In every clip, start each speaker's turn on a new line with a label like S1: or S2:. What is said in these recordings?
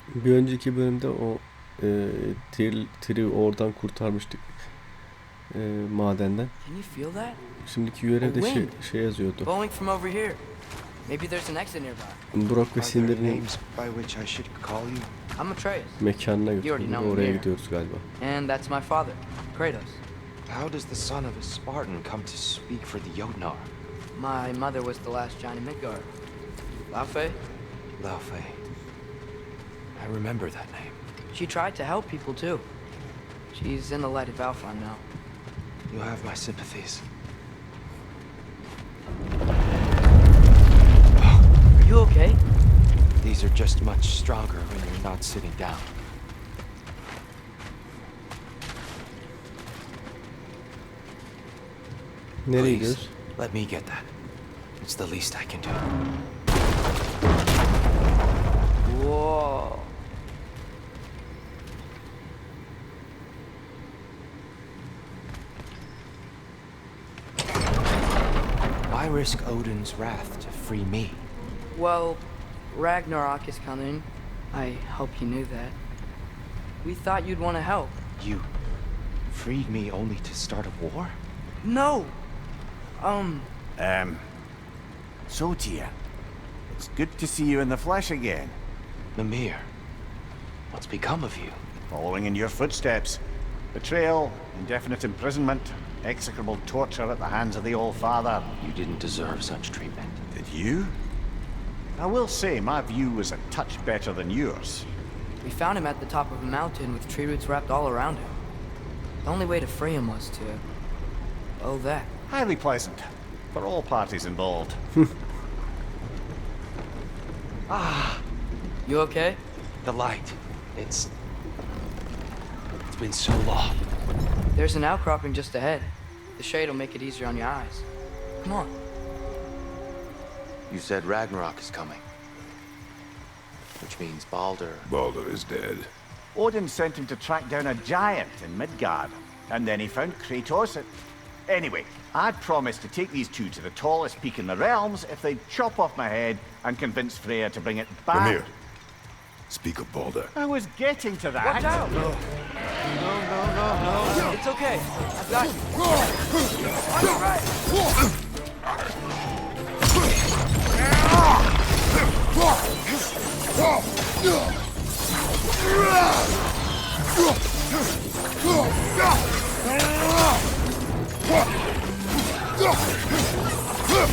S1: Bir önceki bölümde o Tiri oradan kurtarmıştık madenden.
S2: Can you feel that?
S1: Şimdiki görevde şey yazıyordu.
S2: Blowing from over here. Maybe there's an exit nearby.
S1: Burak ve
S3: Are there
S1: Sindir'in
S3: names by which I should call you?
S2: I'm Atreus.
S1: mekanına
S2: You already
S1: götürdü.
S2: know him
S1: Oraya
S2: here.
S1: gidiyoruz galiba.
S2: And that's my father, Kratos.
S3: How does the son of a Spartan come to speak for the Jotnar?
S2: My mother was the last Johnny Midgard. Laufey?
S3: Laufey. I remember that name.
S2: She tried to help people too. She's in the light of Alpha now.
S3: You have my sympathies.
S2: Are you okay?
S3: These are just much stronger when you're not sitting down.
S1: Nereye
S3: Please,
S1: gidiyoruz?
S3: let me get that. It's the least I can do.
S2: Whoa.
S3: Why risk Odin's wrath to free me?
S2: Well, Ragnarok is coming. I hope you knew that. We thought you'd want to help.
S3: You freed me only to start a war?
S2: No!
S4: So Tyr, it's good to see you in the flesh again.
S3: Mimir, what's become of you?
S4: Following in your footsteps. Betrayal, indefinite imprisonment, execrable torture at the hands of the Old Father.
S3: You didn't deserve such treatment.
S4: Did you? I will say my view was a touch better than yours.
S2: We found him at the top of a mountain with tree roots wrapped all around him. The only way to free him was to... oh, that.
S4: Highly pleasant, for all parties involved.
S2: You okay?
S3: The light. It's been so long.
S2: There's an outcropping just ahead. The shade will make it easier on your eyes. Come on.
S3: You said Ragnarok is coming. Which means Baldur.
S5: Baldur is dead.
S4: Odin sent him to track down a giant in Midgard, and then he found Kratos at... Anyway, I'd promised to take these two to the tallest peak in the realms if they'd chop off my head and convince Freya to bring it back.
S5: Mimir, speak of Baldur.
S4: I was getting to that.
S2: Watch out! No. It's okay. I've got you. On your right.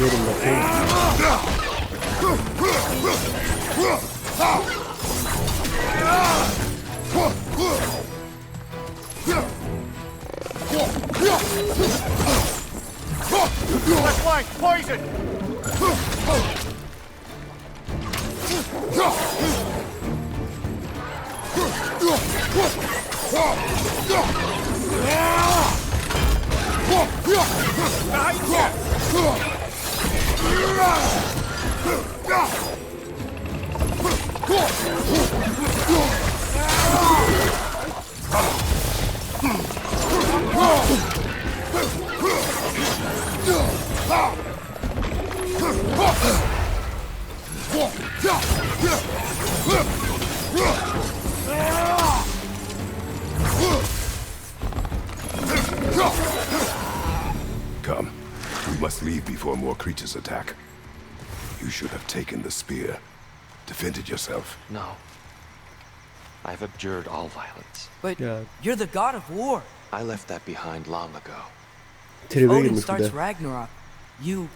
S1: Yorum bakayım.
S4: Left flank, poison!
S5: Come. We must leave before more creatures attack. You should have taken the spear. Defended yourself.
S3: No. I've abjured all violence.
S2: But
S1: Yeah.
S2: you're the god of war.
S3: I left that behind long ago.
S1: Tribe
S2: Odin
S1: girmiş bir
S2: starts
S1: de.
S2: Ragnarok. You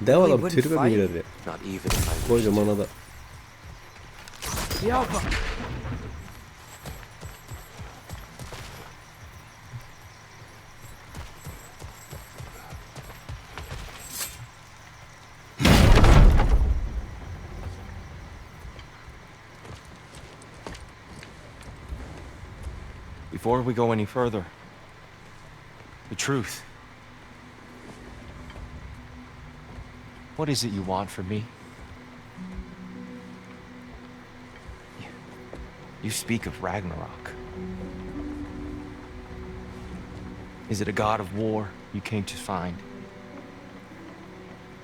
S1: Dev
S2: really
S1: adam
S2: wouldn't
S1: tribe mi
S2: fight?
S1: girdi?
S3: Not even if I wished
S1: Kocaman adam.
S2: Yalva.
S3: Before we go any further, the truth. What is it you want from me? You speak of Ragnarok. Is it a god of war you came to find?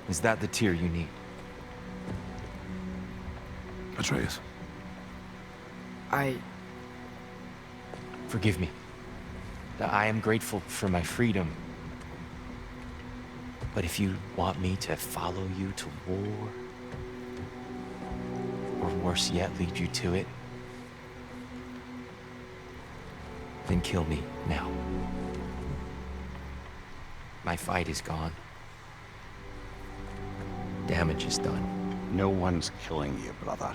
S3: Is that the Tyr you need?
S5: Atreus.
S3: Forgive me. I am grateful for my freedom. But if you want me to follow you to war, or worse yet, lead you to it, then kill me now. My fight is gone. Damage is done.
S4: No one's killing you, brother.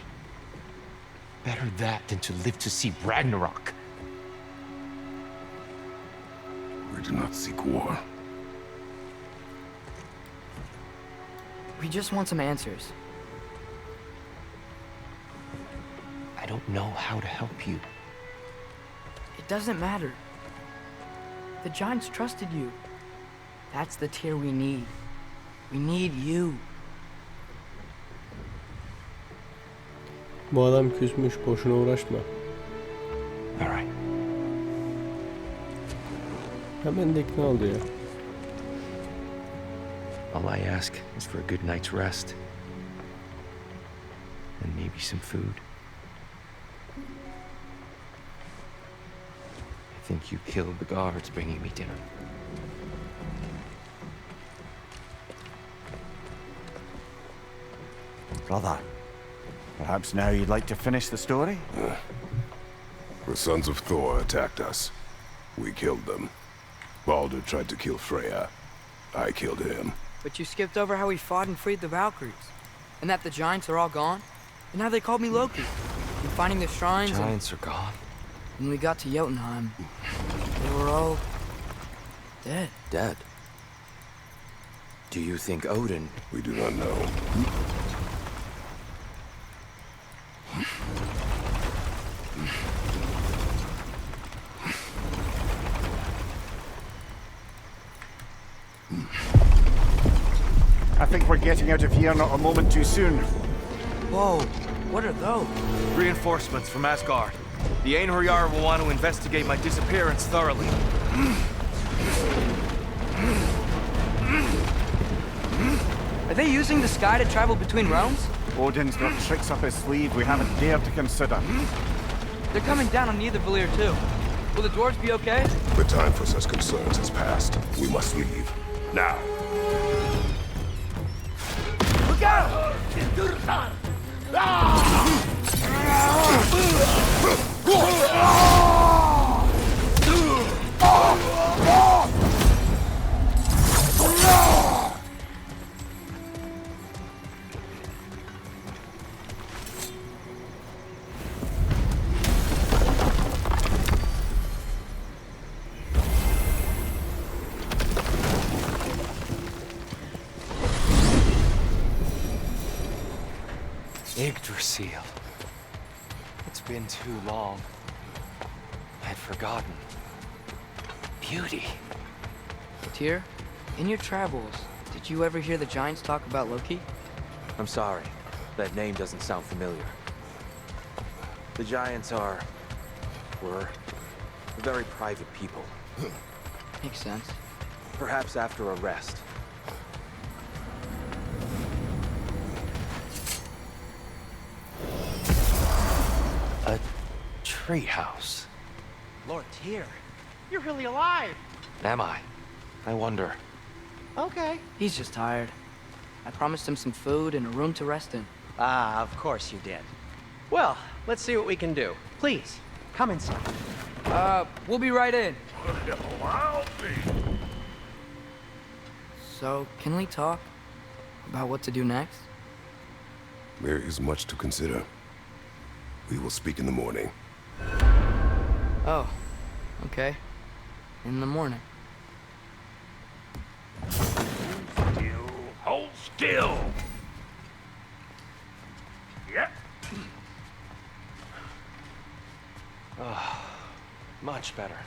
S3: Better that than to live to see Ragnarok.
S5: We do not seek war.
S2: We just want some answers.
S3: I don't know how to help you.
S2: It doesn't matter. The Giants trusted you. That's the Tyr we need. We need you.
S1: Bu adam küsmüş, boşuna uğraşma.
S3: All right.
S1: Hemen de ikna oldu ya.
S3: All I ask is for a good night's rest. And maybe some food. I think you killed the guards bringing me dinner.
S4: Brother, perhaps now you'd like to finish the story?
S5: The sons of Thor attacked us. We killed them. Baldur tried to kill Freya. I killed him.
S2: But you skipped over how we fought and freed the Valkyries. And that the Giants are all gone. And how they called me Loki. And finding the shrines
S3: Giants are gone.
S2: and when we got to Jotunheim, they were all dead.
S3: Dead. Do you think Odin...
S5: We do not know.
S4: I think we're getting out of here not a moment too soon.
S2: Whoa, what are those?
S6: Reinforcements from Asgard. The Einherjar will want to investigate my disappearance thoroughly.
S2: Are they using the sky to travel between realms?
S4: Odin's got tricks up his sleeve we haven't dared to consider.
S2: They're coming down on Nidavellir too. Will the dwarves be okay?
S5: The time for such concerns has passed. We must leave. Now.
S2: Look out!
S3: Yggdrasil. It's been too long. I'd forgotten. Beauty.
S2: Tyr, in your travels, did you ever hear the Giants talk about Loki?
S3: I'm sorry. That name doesn't sound familiar. The Giants were very private people.
S2: Makes sense.
S3: Perhaps after a rest. A treehouse.
S7: Lord Tyr, you're really alive.
S3: Am I? I wonder.
S7: Okay.
S2: He's just tired. I promised him some food and a room to rest in.
S7: Ah, of course you did. Well, let's see what we can do. Please, come inside.
S2: We'll be right in. So, can we talk about what to do next?
S5: There is much to consider. We will speak in the morning.
S2: Oh, okay. In the morning.
S8: Hold still. Yep.
S3: Much better.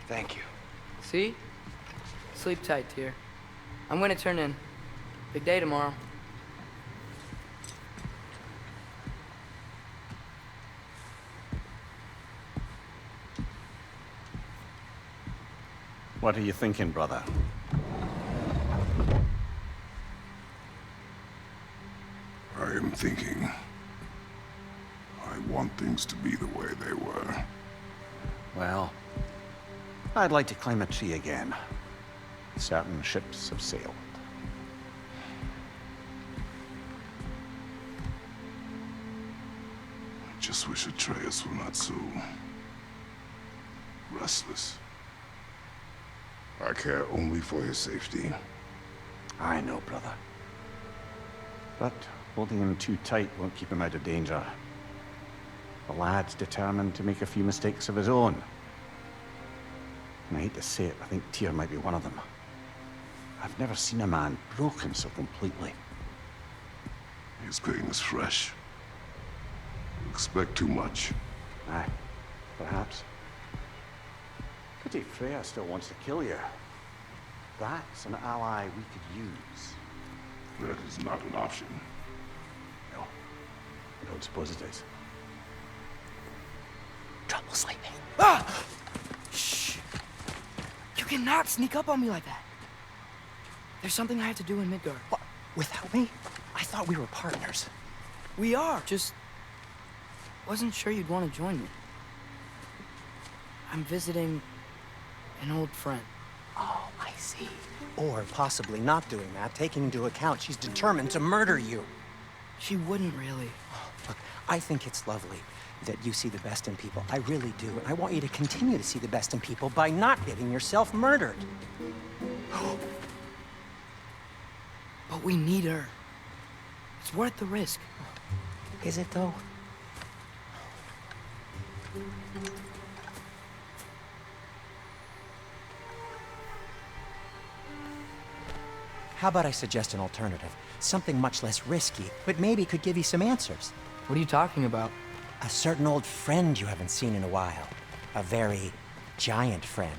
S3: Thank you.
S2: See? Sleep tight, Tyr. I'm gonna turn in. Big day tomorrow.
S4: What are you thinking, brother?
S5: I am thinking. I want things to be the way they were.
S4: Well, I'd like to climb a tree again. Certain ships have sailed.
S5: I just wish Atreus were not so restless. I care only for his safety.
S4: I know, brother. But holding him too tight won't keep him out of danger. The lad's determined to make a few mistakes of his own. And I hate to say it, I think Tyr might be one of them. I've never seen a man broken so completely.
S5: His pain is fresh. You expect too much.
S4: Aye, perhaps. Pity Freya still wants to kill you. That's an ally we could use.
S5: That is not an option.
S4: No, I don't suppose it is.
S2: Trouble sleeping. Ah! Shh! You cannot sneak up on me like that. There's something I have to do in Midgard.
S7: What? Without me? I thought we were partners.
S2: We are. Just wasn't sure you'd want to join me. I'm visiting an old friend.
S7: Oh, I see. Or possibly not doing that, taking into account she's determined to murder you.
S2: She wouldn't really.
S7: Look, I think it's lovely that you see the best in people. I really do. And I want you to continue to see the best in people by not getting yourself murdered.
S2: But we need her. It's worth the risk.
S7: Is it, though? How about I suggest an alternative? Something much less risky, but maybe could give you some answers.
S2: What are you talking about?
S7: A certain old friend you haven't seen in a while. A very giant friend.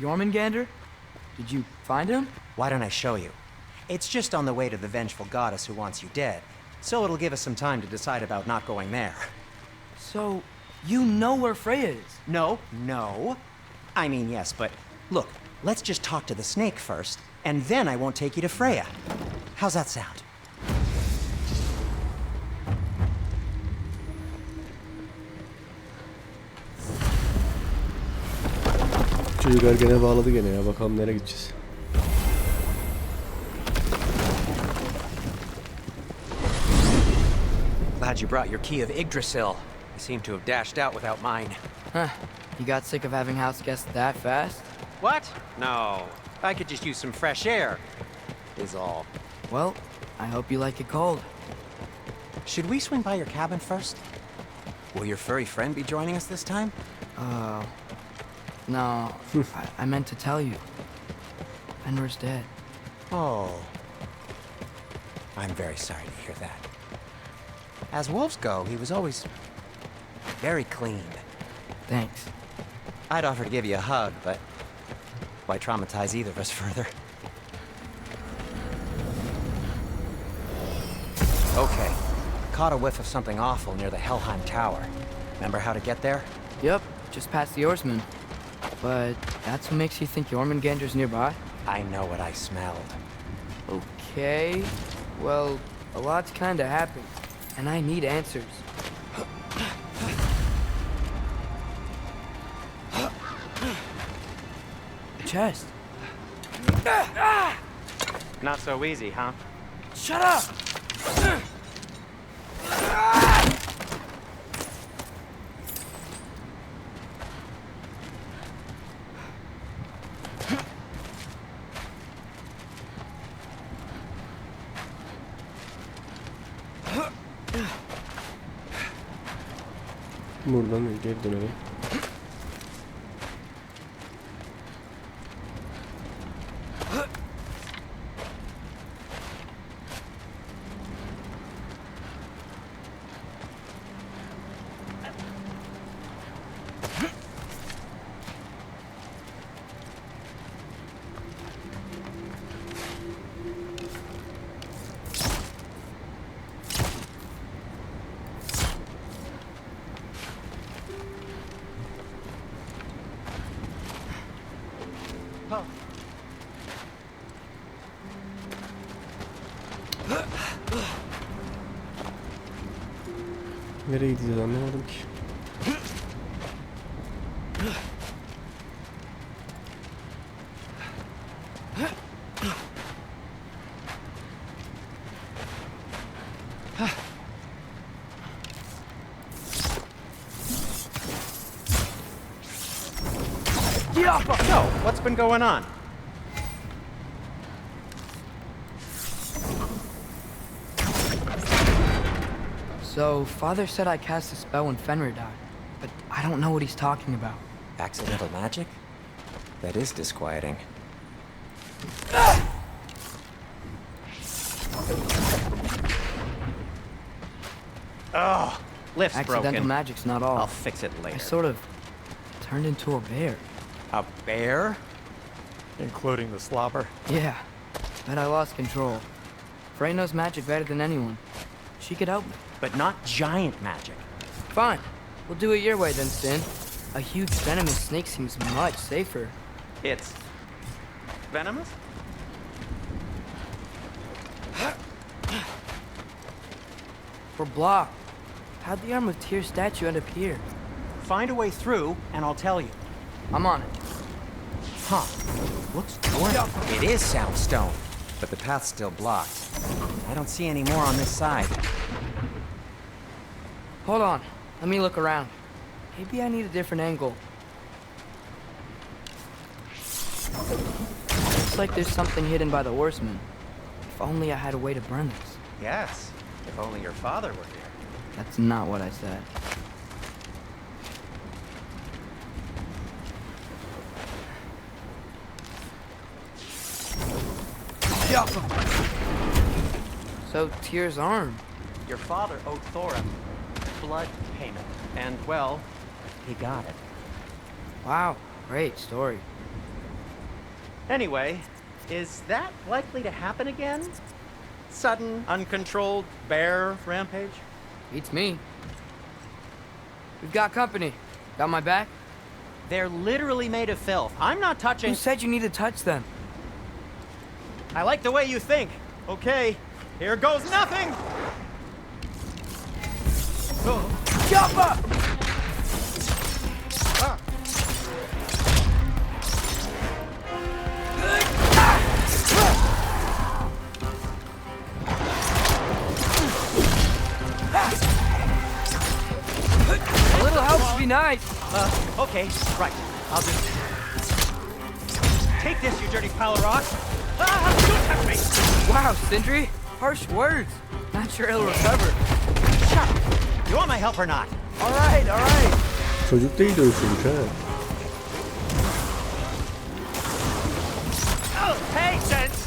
S2: Jormungandr? Did you find him?
S7: Why don't I show you? It's just on the way to the vengeful goddess who wants you dead. So it'll give us some time to decide about not going there.
S2: So, you know where Freya is?
S7: No. I mean, yes, but look, let's just talk to the snake first, and then I won't take you to Freya. How's that sound?
S1: Çocuklar gene bağladı gene ya. Bakalım nereye gideceğiz.
S7: Glad you brought your key of Yggdrasil. You seem to have dashed out without mine.
S2: Huh. You got sick of having house guests that fast?
S7: What? No. I could just use some fresh air, is all.
S2: Well, I hope you like it cold.
S7: Should we swing by your cabin first? Will your furry friend be joining us this time?
S2: No. I meant to tell you. Fenrir's dead.
S7: Oh. I'm very sorry to hear that. As wolves go, he was always very clean.
S2: Thanks.
S7: I'd offer to give you a hug, but why traumatize either of us further? Okay. Caught a whiff of something awful near the Helheim Tower. Remember how to get there?
S2: Yep, just past the Oarsman. But that's what makes you think Jormungandr's nearby?
S7: I know what I smelled.
S2: Okay. Well, a lot's kinda happened, and I need answers. A chest.
S7: Not so easy, huh?
S2: Shut up!
S1: Buradan geri dönelim. Nereye gideceğiz anlamadım ki.
S7: So, what's been going on?
S2: So, Father said I cast a spell when Fenrir died, but I don't know what he's talking about.
S7: Accidental magic? That is disquieting. Oh, lift's
S2: Accidental
S7: broken.
S2: magic's not all.
S7: I'll fix it
S2: I
S7: later.
S2: sort of turned into a bear.
S7: A bear? Including the slobber?
S2: Yeah, but I lost control. Frey knows magic better than anyone. She could help me.
S7: But not giant magic.
S2: Fine, we'll do it your way then, Sin. A huge venomous snake seems much safer.
S7: It's venomous?
S2: We're blocked. How'd the Arm of Tyr statue end up here?
S7: Find a way through, and I'll tell you.
S2: I'm on it.
S7: Huh. Looks normal. It is soundstone, but the path's still blocked. I don't see any more on this side.
S2: Hold on, let me look around. Maybe I need a different angle. Looks like there's something hidden by the horsemen. If only I had a way to burn this.
S7: Yes, if only your father were here.
S2: That's not what I said. So, Tyr's arm.
S7: Your father owed Thor a blood payment, and, well, he got it.
S2: Wow, great story.
S7: Anyway, is that likely to happen again? Sudden, uncontrolled bear rampage?
S2: Beats me. We've got company. Got my back?
S7: They're literally made of filth. I'm not touching...
S2: Who said you need to touch them?
S7: I like the way you think. Okay, here goes nothing!
S2: Jump up! A little help would be nice.
S7: Okay, right. I'll just... Take this, you dirty pile of rocks! Ah, don't touch me!
S2: Wow, Sindri, harsh words. Not sure he'll recover.
S7: Shut up! You want my help or not?
S2: All right, all right.
S1: Çocuk da iyi dövüşürmüş ha.
S7: Oh, patience!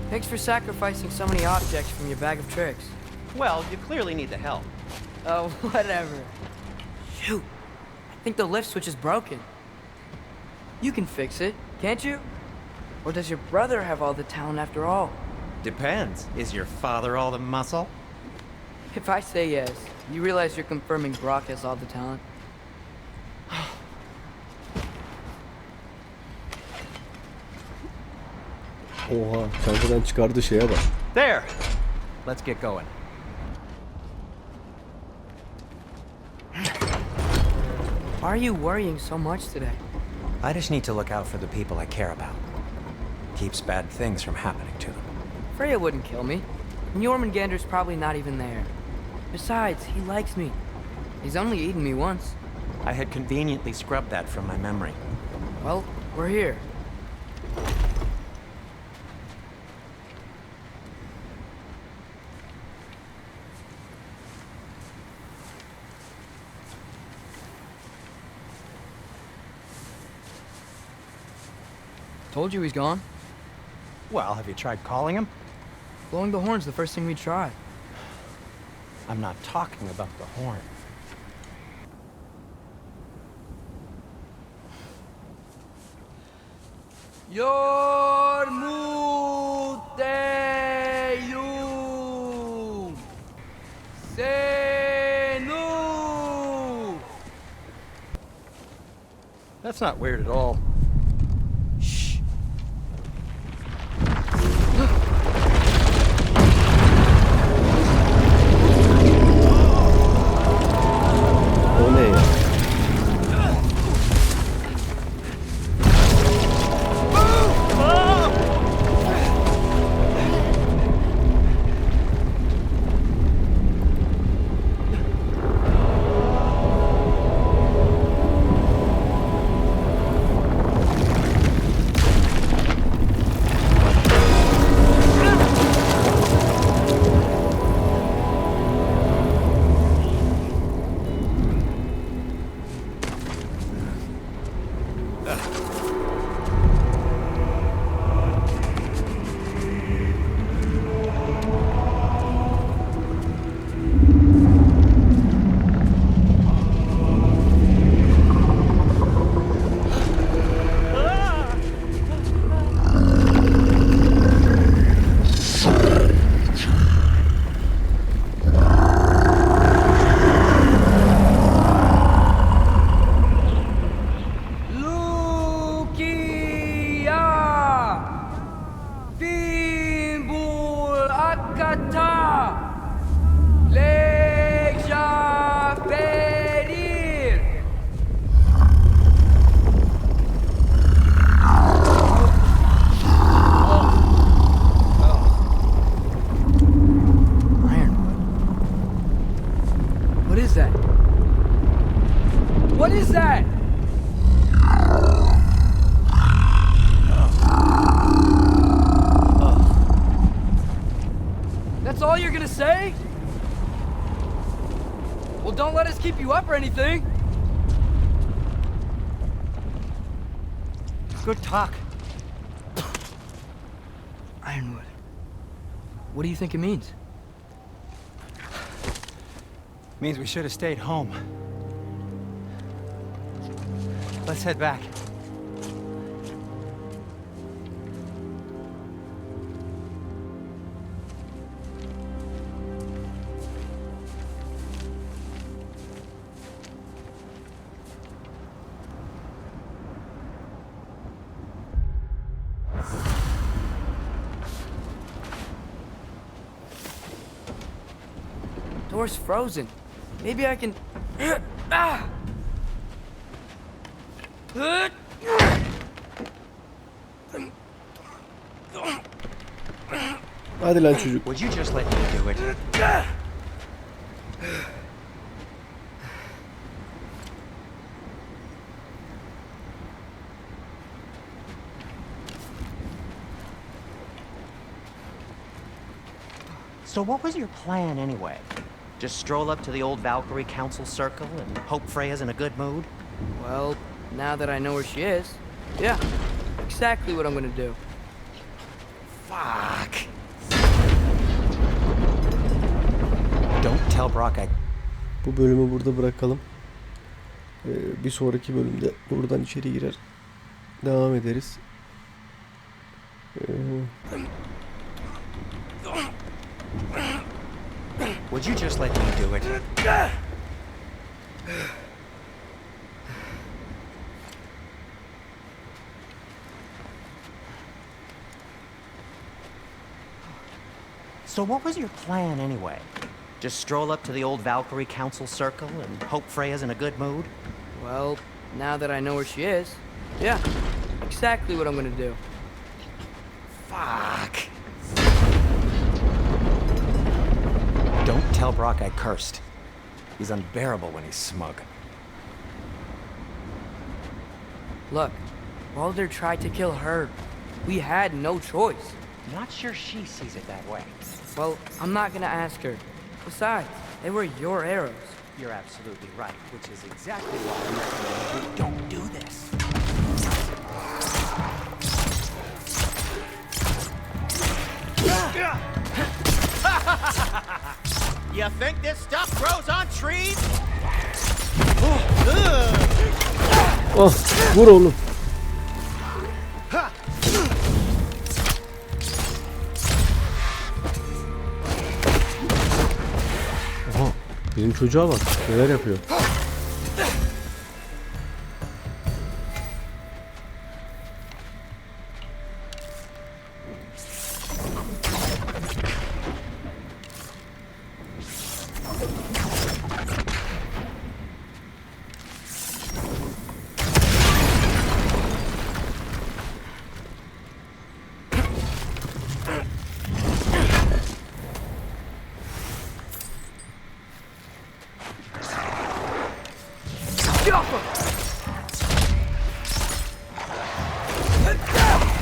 S2: Thanks for sacrificing so many objects from your bag of tricks.
S7: Well, you clearly need the help.
S2: Oh, whatever. Shoot. I think the lift switch is broken. You can fix it, can't you? Or does your brother have all the talent after all?
S7: Depends. Is your father all the muscle?
S2: If I say yes, you realize you're confirming Brock has all the talent?
S1: Oha, çantadan çıkardığı şeye bak.
S7: There! Let's get going.
S2: Why are you worrying so much today?
S7: I just need to look out for the people I care about. Keeps bad things from happening to them.
S2: Freya wouldn't kill me. And Jormungandr's probably not even there. Besides, he likes me. He's only eaten me once.
S7: I had conveniently scrubbed that from my memory.
S2: Well, we're here. Told you he's gone.
S7: Well, have you tried calling him?
S2: Blowing the horn's the first thing we try.
S7: I'm not talking about the horn.
S2: Yormuteyum Senu.
S7: That's not weird at all. Shh.
S1: O ne ya?
S2: What is that? That's all you're gonna say? Well, don't let us keep you up or anything.
S7: Good talk.
S2: Ironwood. What do you think it means?
S7: Means we should have stayed home. Let's head back.
S2: Door's frozen. Maybe I can... Ah!
S1: Hadi lan çocuk.
S7: Would you just let me do it?
S8: So what was your plan anyway? Just stroll up to the old Valkyrie Council circle and hope Freya's in a good mood?
S2: Well, now that I know where she is, yeah, exactly what I'm gonna do.
S8: Fuck.
S7: Don't tell Brock I...
S1: Bu bölümü burada bırakalım. Bir sonraki bölümde buradan içeri girer. Devam ederiz.
S7: Would you just let me do it?
S8: So what was your plan anyway? Just stroll up to the old Valkyrie Council circle and hope Freya's in a good mood?
S2: Well, now that I know where she is, yeah, exactly what I'm gonna do.
S8: Fuck.
S7: Don't tell Brock I cursed. He's unbearable when he's smug.
S2: Look, Baldur tried to kill her. We had no choice.
S8: Not sure she sees it that way.
S2: Well, I'm not gonna ask her. Besides, they were your arrows.
S8: You're absolutely right, which is exactly why I'm recommending we don't do this.
S7: You think this stuff grows on trees?
S1: Oh, vur oğlum. Aha, bizim çocuğa bak neler yapıyor.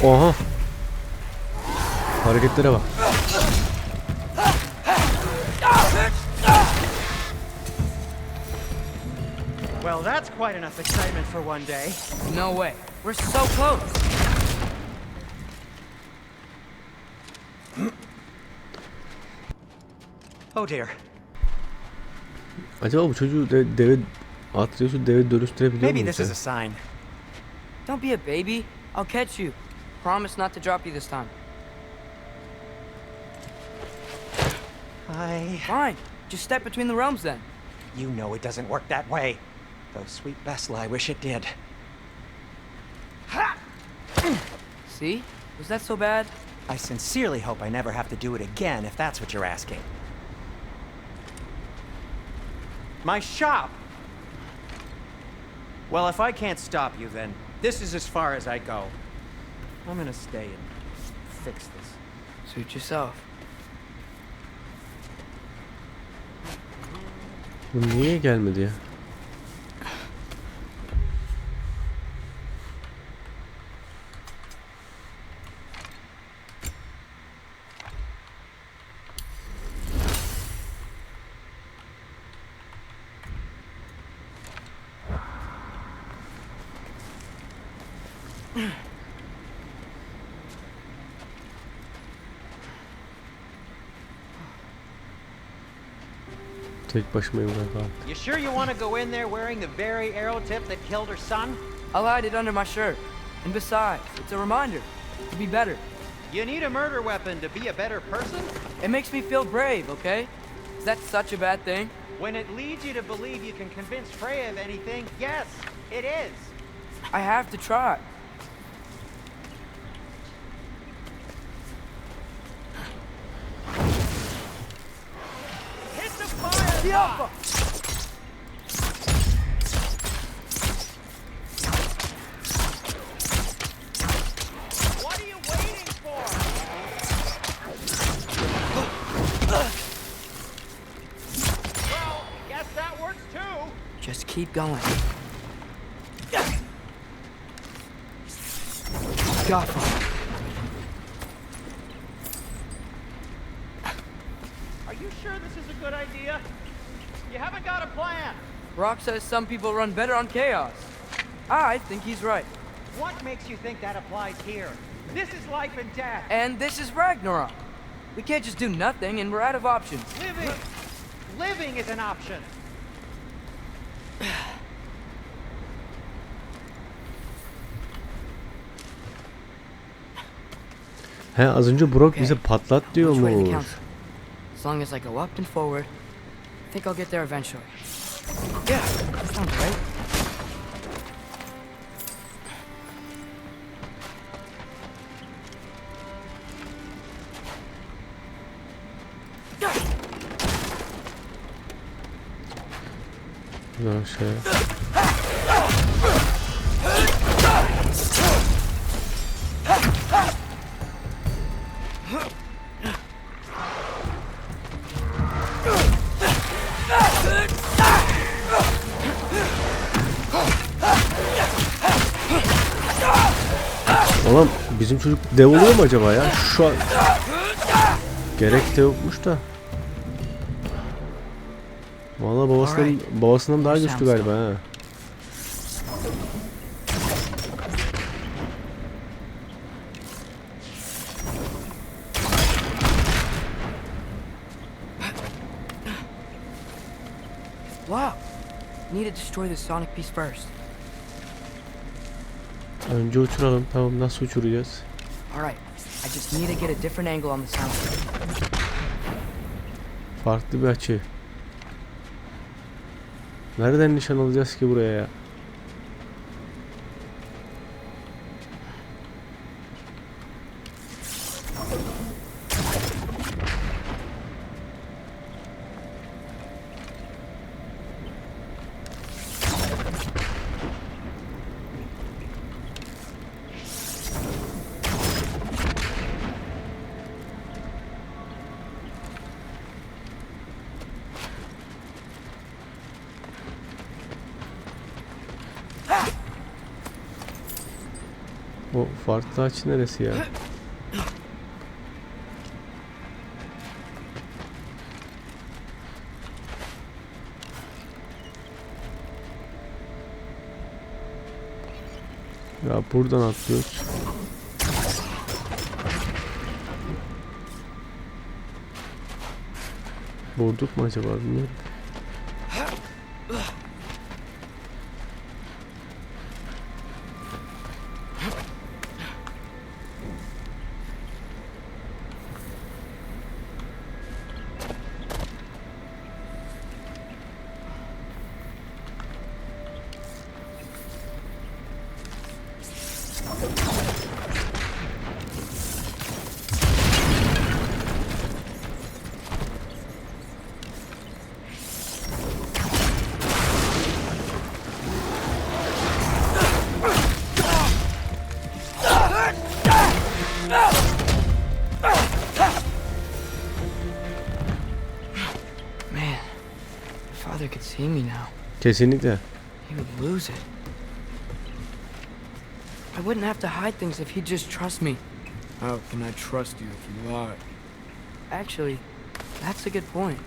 S1: Oha. Hareketlere bak.
S7: Well, that's quite enough excitement for one day.
S2: No way. We're so close.
S7: Oh dear.
S1: Acaba bu çocuğu deve atlıyorsa deve dönüştürebiliyor
S7: Maybe
S1: muyuz
S7: this
S1: ya?
S7: is a sign.
S2: Don't be a baby. I'll catch you. Promise not to drop you this time. Fine. Just step between the realms then.
S7: You know it doesn't work that way. Though sweet Bessel, I wish it did.
S2: See? Was that so bad?
S7: I sincerely hope I never have to do it again, if that's what you're asking. My shop! Well, if I can't stop you, then this is as far as I go. I'm gonna stay and fix this.
S2: Suit yourself.
S1: Bu niye gelmedi ya? Tek başımayım galiba.
S7: You sure you want to go in there wearing the very arrow tip that killed her son?
S2: I'll hide it under my shirt. And besides, it's a reminder to be better.
S7: You need a murder weapon to be a better person?
S2: It makes me feel brave, okay? Is that such a bad thing?
S7: When it leads you to believe you can convince Freya of anything, yes, it is.
S2: I have to try.
S7: Hit the fire! What are you waiting for? Well, guess that works too.
S2: Just keep going. Gotcha.
S7: Are you sure this is a good idea? You haven't got a plan.
S2: Rock says some people run better on chaos. I think he's right.
S7: What makes you think that applies here? This is life and death.
S2: And this is Ragnarok. We can't just do nothing and we're out of options.
S7: Living is an option.
S1: He az önce Brock bize patlat
S2: Which way to the
S1: diyormuş.
S2: council? As long as I go up and forward, I think I'll get there eventually. Yeah, that sounds right.
S1: Güzel şey. Oğlum bizim çocuk dev oluyor mu acaba ya? Şu an gerek de yokmuş da. Vallahi babasından daha güçlü galiba ha.
S2: Wow. Need to destroy the sonic piece first.
S1: Önce uçuralım. Tamam, nasıl uçuracağız?
S2: Alright. I just need to get a different angle on the sound.
S1: Farklı bir açı. Nereden nişan alacağız ki buraya ya? O farklı açı neresi ya? Ya buradan atlıyoruz. Vurduk mu acaba, bilmiyorum.
S2: Man, if Father could see me now,
S1: Kesinlikle.
S2: he would lose it. I wouldn't have to hide things if he'd just trust me.
S6: How can I trust you if you lie?
S2: Actually, that's a good point.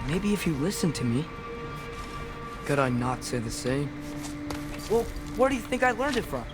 S2: Maybe if you listen to me.
S6: Could I not say the same?
S2: Well, where do you think I learned it from?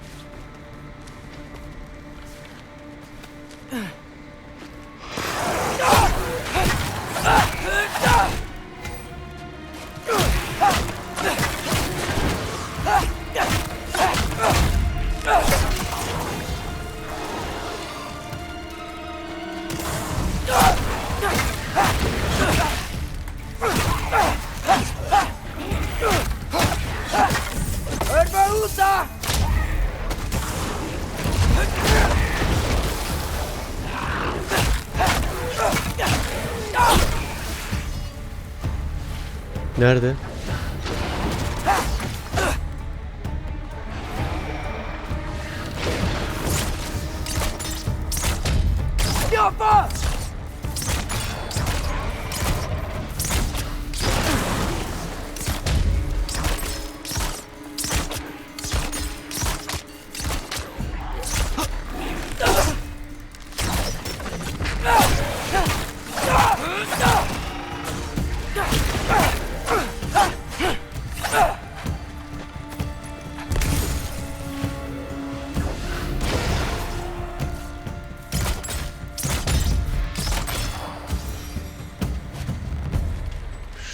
S1: Nerede?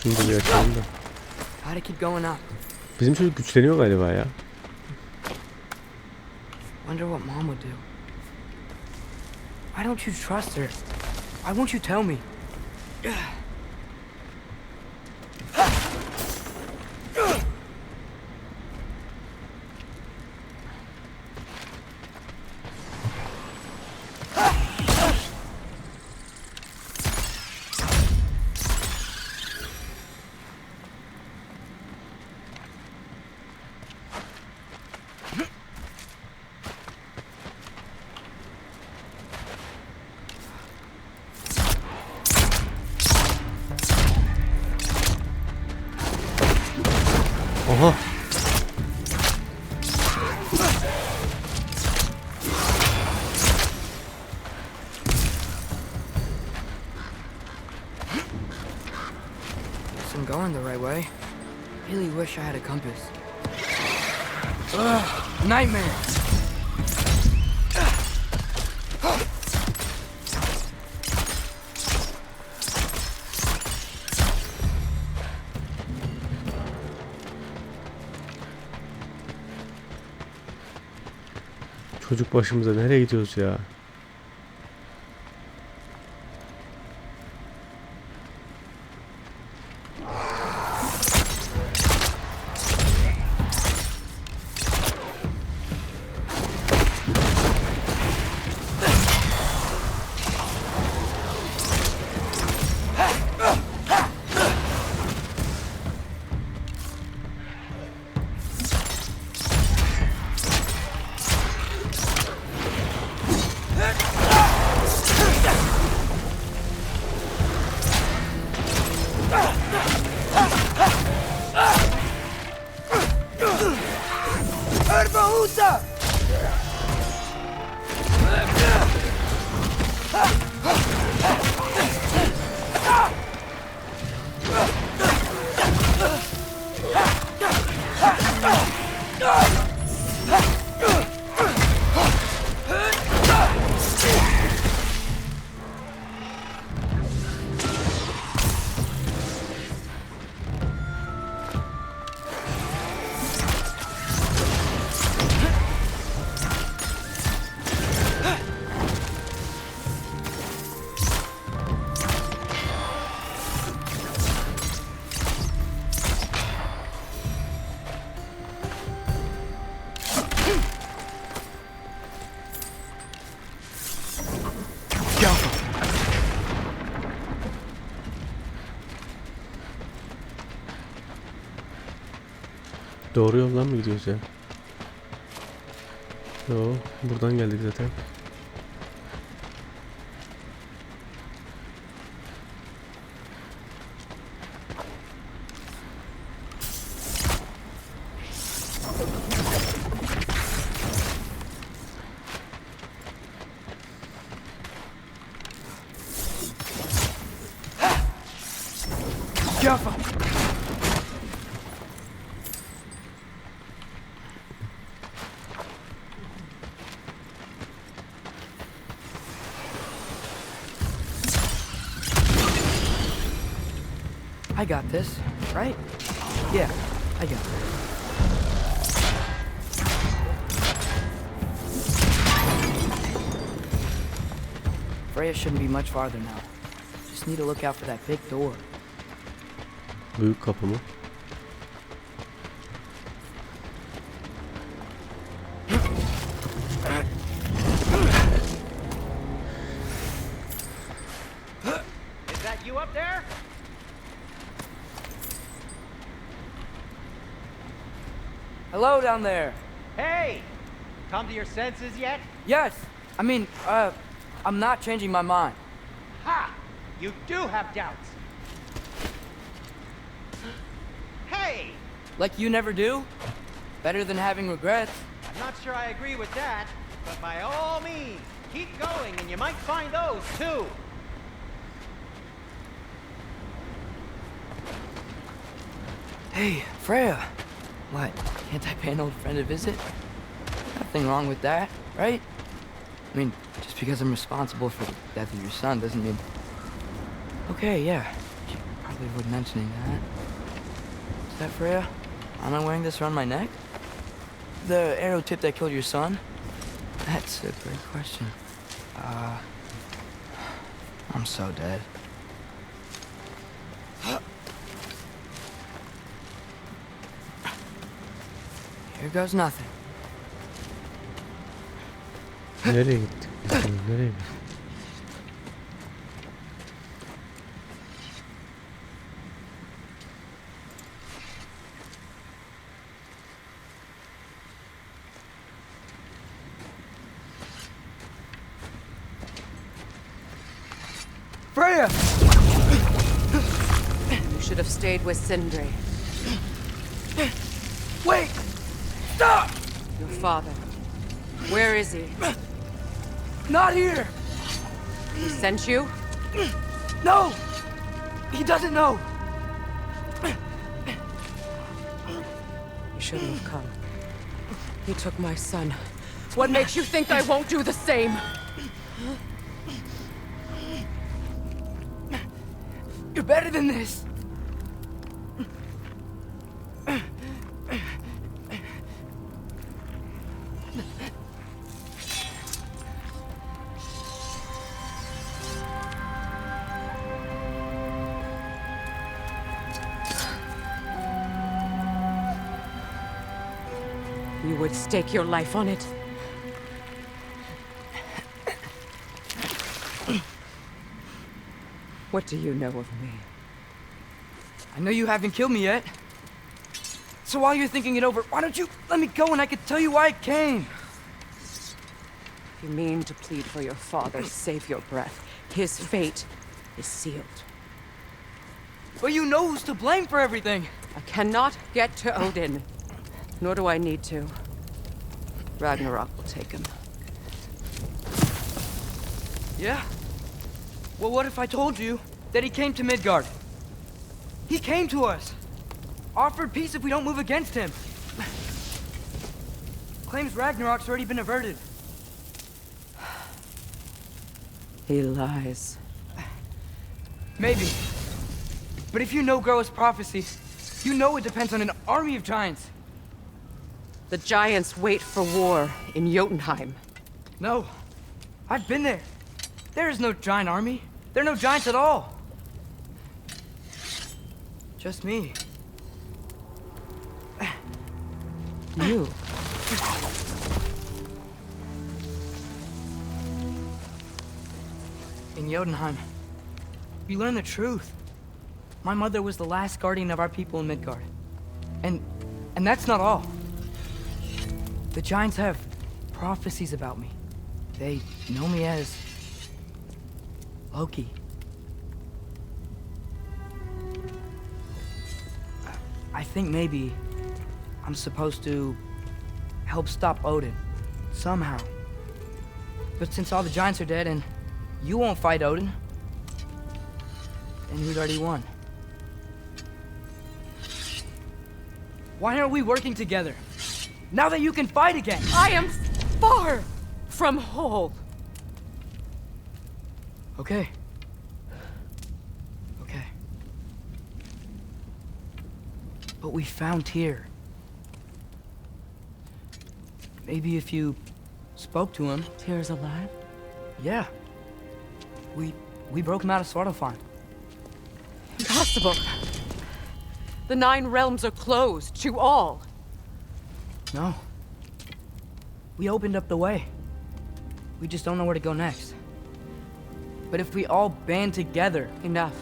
S1: Şunu da bir açalım da.
S2: Gotta keep going up.
S1: Bizim çocuk güçleniyor galiba ya.
S2: Wonder what Mom would do. Why don't you trust her? Why won't you tell me?
S1: Aha.
S2: Guess I'm going the right way. Really wish I had a compass. Ugh, nightmare.
S1: Çocuk başımıza, nereye gidiyoruz ya? Doğru yoldan mı gidiyoruz ya? Yo, buradan geldik zaten.
S2: I got this, right? Yeah, I got it. Freya shouldn't be much farther now. Just need to look out for that big door.
S1: Büyük kapı mı?
S8: Is that you up there?
S2: Hello down there.
S8: Hey! Come to your senses yet?
S2: Yes, I mean, I'm not changing my mind.
S8: Ha! You do have doubts. Hey!
S2: Like you never do? Better than having regrets.
S8: I'm not sure I agree with that, but by all means, keep going and you might find those too.
S2: Hey, Freya. What? Can't I pay an old friend a visit? Nothing wrong with that, right? I mean, just because I'm responsible for the death of your son doesn't mean... Okay, yeah. Should probably avoid mentioning that. Is that Freya? Am I wearing this around my neck? The arrow tip that killed your son? That's a great question. I'm so dead. Here goes nothing.
S1: Nereye gittik? Nereye gittik?
S2: Freya!
S9: You should have stayed with Sindri.
S2: Wait! Stop!
S9: Your father. Where is he?
S2: Not here!
S9: He sent you?
S2: No! He doesn't know!
S9: You shouldn't have come. He took my son. What makes you think I won't do the same?
S2: You're better than this!
S9: would stake your life on it? What do you know of me?
S2: I know you haven't killed me yet. So while you're thinking it over, why don't you let me go and I can tell you why I came?
S9: You mean to plead for your father, save your breath. His fate is sealed.
S2: But you know who's to blame for everything.
S9: I cannot get to Odin, nor do I need to. Ragnarok will take him.
S2: Yeah? Well, what if I told you that he came to Midgard? He came to us. Offered peace if we don't move against him. Claims Ragnarok's already been averted.
S9: He lies.
S2: Maybe. But if you know Groa's prophecy, you know it depends on an army of giants.
S9: The giants wait for war in Jotunheim.
S2: No. I've been there. There is no giant army. There are no giants at all. Just me.
S9: You.
S2: In Jotunheim, you learn the truth. My mother was the last guardian of our people in Midgard. And that's not all. The giants have prophecies about me. They know me as Loki. I think maybe I'm supposed to help stop Odin, somehow. But since all the giants are dead and you won't fight Odin, then you'd already won. Why aren't we working together? Now that you can fight again!
S9: I am far from whole.
S2: Okay. Okay. But we found Tyr. Maybe if you spoke to him...
S9: Tyr's alive?
S2: Yeah. We broke him out of Svartalfheim.
S9: Impossible. The 9 realms are closed to all.
S2: No. We opened up the way. We just don't know where to go next. But if we all band together...
S9: Enough.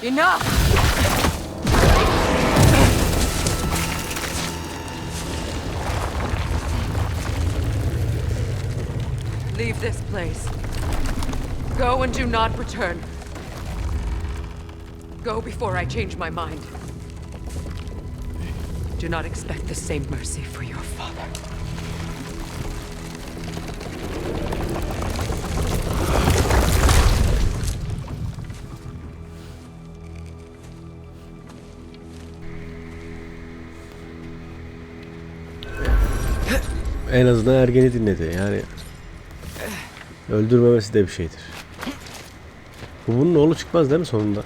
S9: Enough! Leave this place. Go and do not return. Go before I change my mind. Do not expect the same mercy for your father.
S1: En azından ergeni dinledi yani. Öldürmemesi de bir şeydir. Bunun oğlu çıkmaz değil mi sonunda?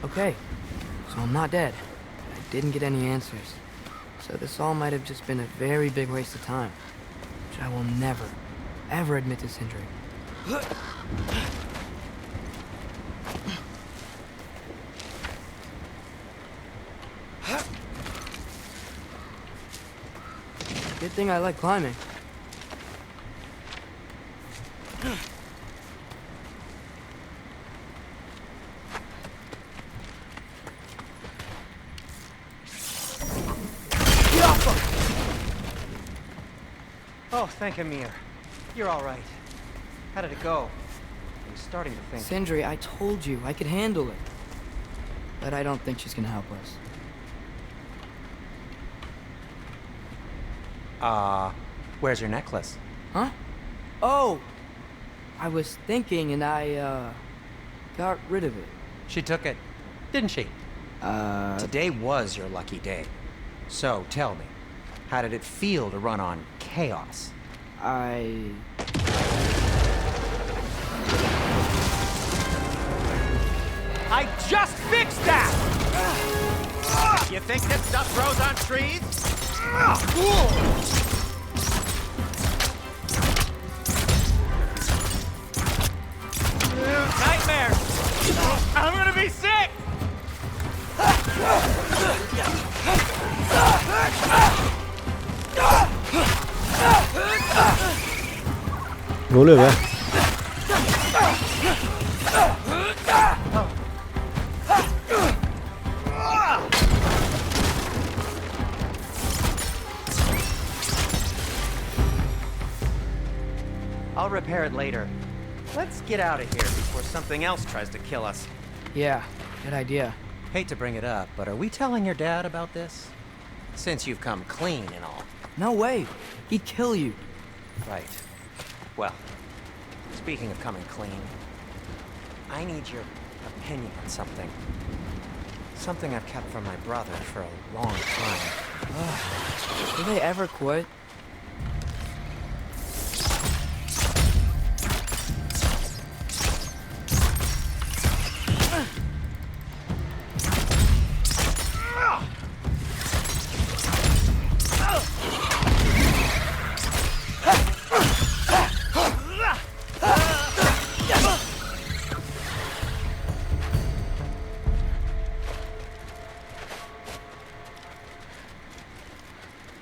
S2: Okay, so I'm not dead. I didn't get any answers. So this all might have just been a very big waste of time. Which I will never, ever admit to Sindri. Good thing I like climbing.
S7: Oh, thank Amir. You're all right. How did it go? I'm starting to think.
S2: Sindri, I told you I could handle it. But I don't think she's gonna help us.
S7: Where's your necklace?
S2: Huh? Oh! I was thinking and I, got rid of it.
S7: She took it, didn't she? Today was your lucky day. So, tell me, how did it feel to run on chaos?
S2: I
S8: just fixed that! You think this stuff grows on trees? Nightmare!
S6: I'm gonna be sick!
S1: Ne oluyor be?
S8: I'll repair it later. Let's get out of here before something else tries to kill us.
S2: Yeah, good idea.
S8: Hate to bring it up, but are we telling your dad about this? Since you've come clean and all.
S2: No way. He'd kill you.
S8: Right. Well, speaking of coming clean, I need your opinion on something. Something I've kept from my brother for a long time.
S2: Do they ever quit?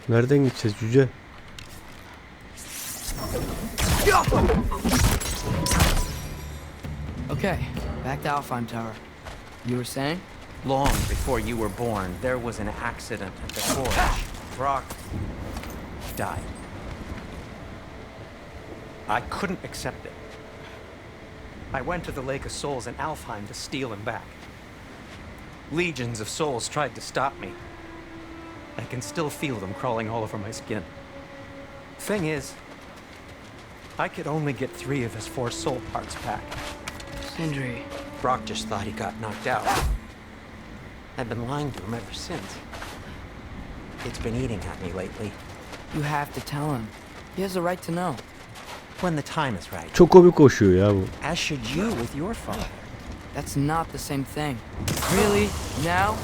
S1: Nereden gideceğiz cüce?
S2: Okay, back to Alfheim Tower. You were saying?
S8: Long before you were born, there was an accident at the forge. Brock died. I couldn't accept it. I went to the Lake of Souls in Alfheim to steal him back. Legions of souls tried to stop me. I can still feel them crawling all over my skin. Thing is, I could only get 3 of his 4 soul parts back.
S2: Sindri.
S8: Brock just thought he got knocked out. I've been lying to him ever since. It's been eating at me lately.
S2: You have to tell him. He has the right to know.
S8: When the time is right.
S1: Çok komik koşuyor ya bu.
S8: As should you with your father.
S2: That's not the same thing. Really? Now?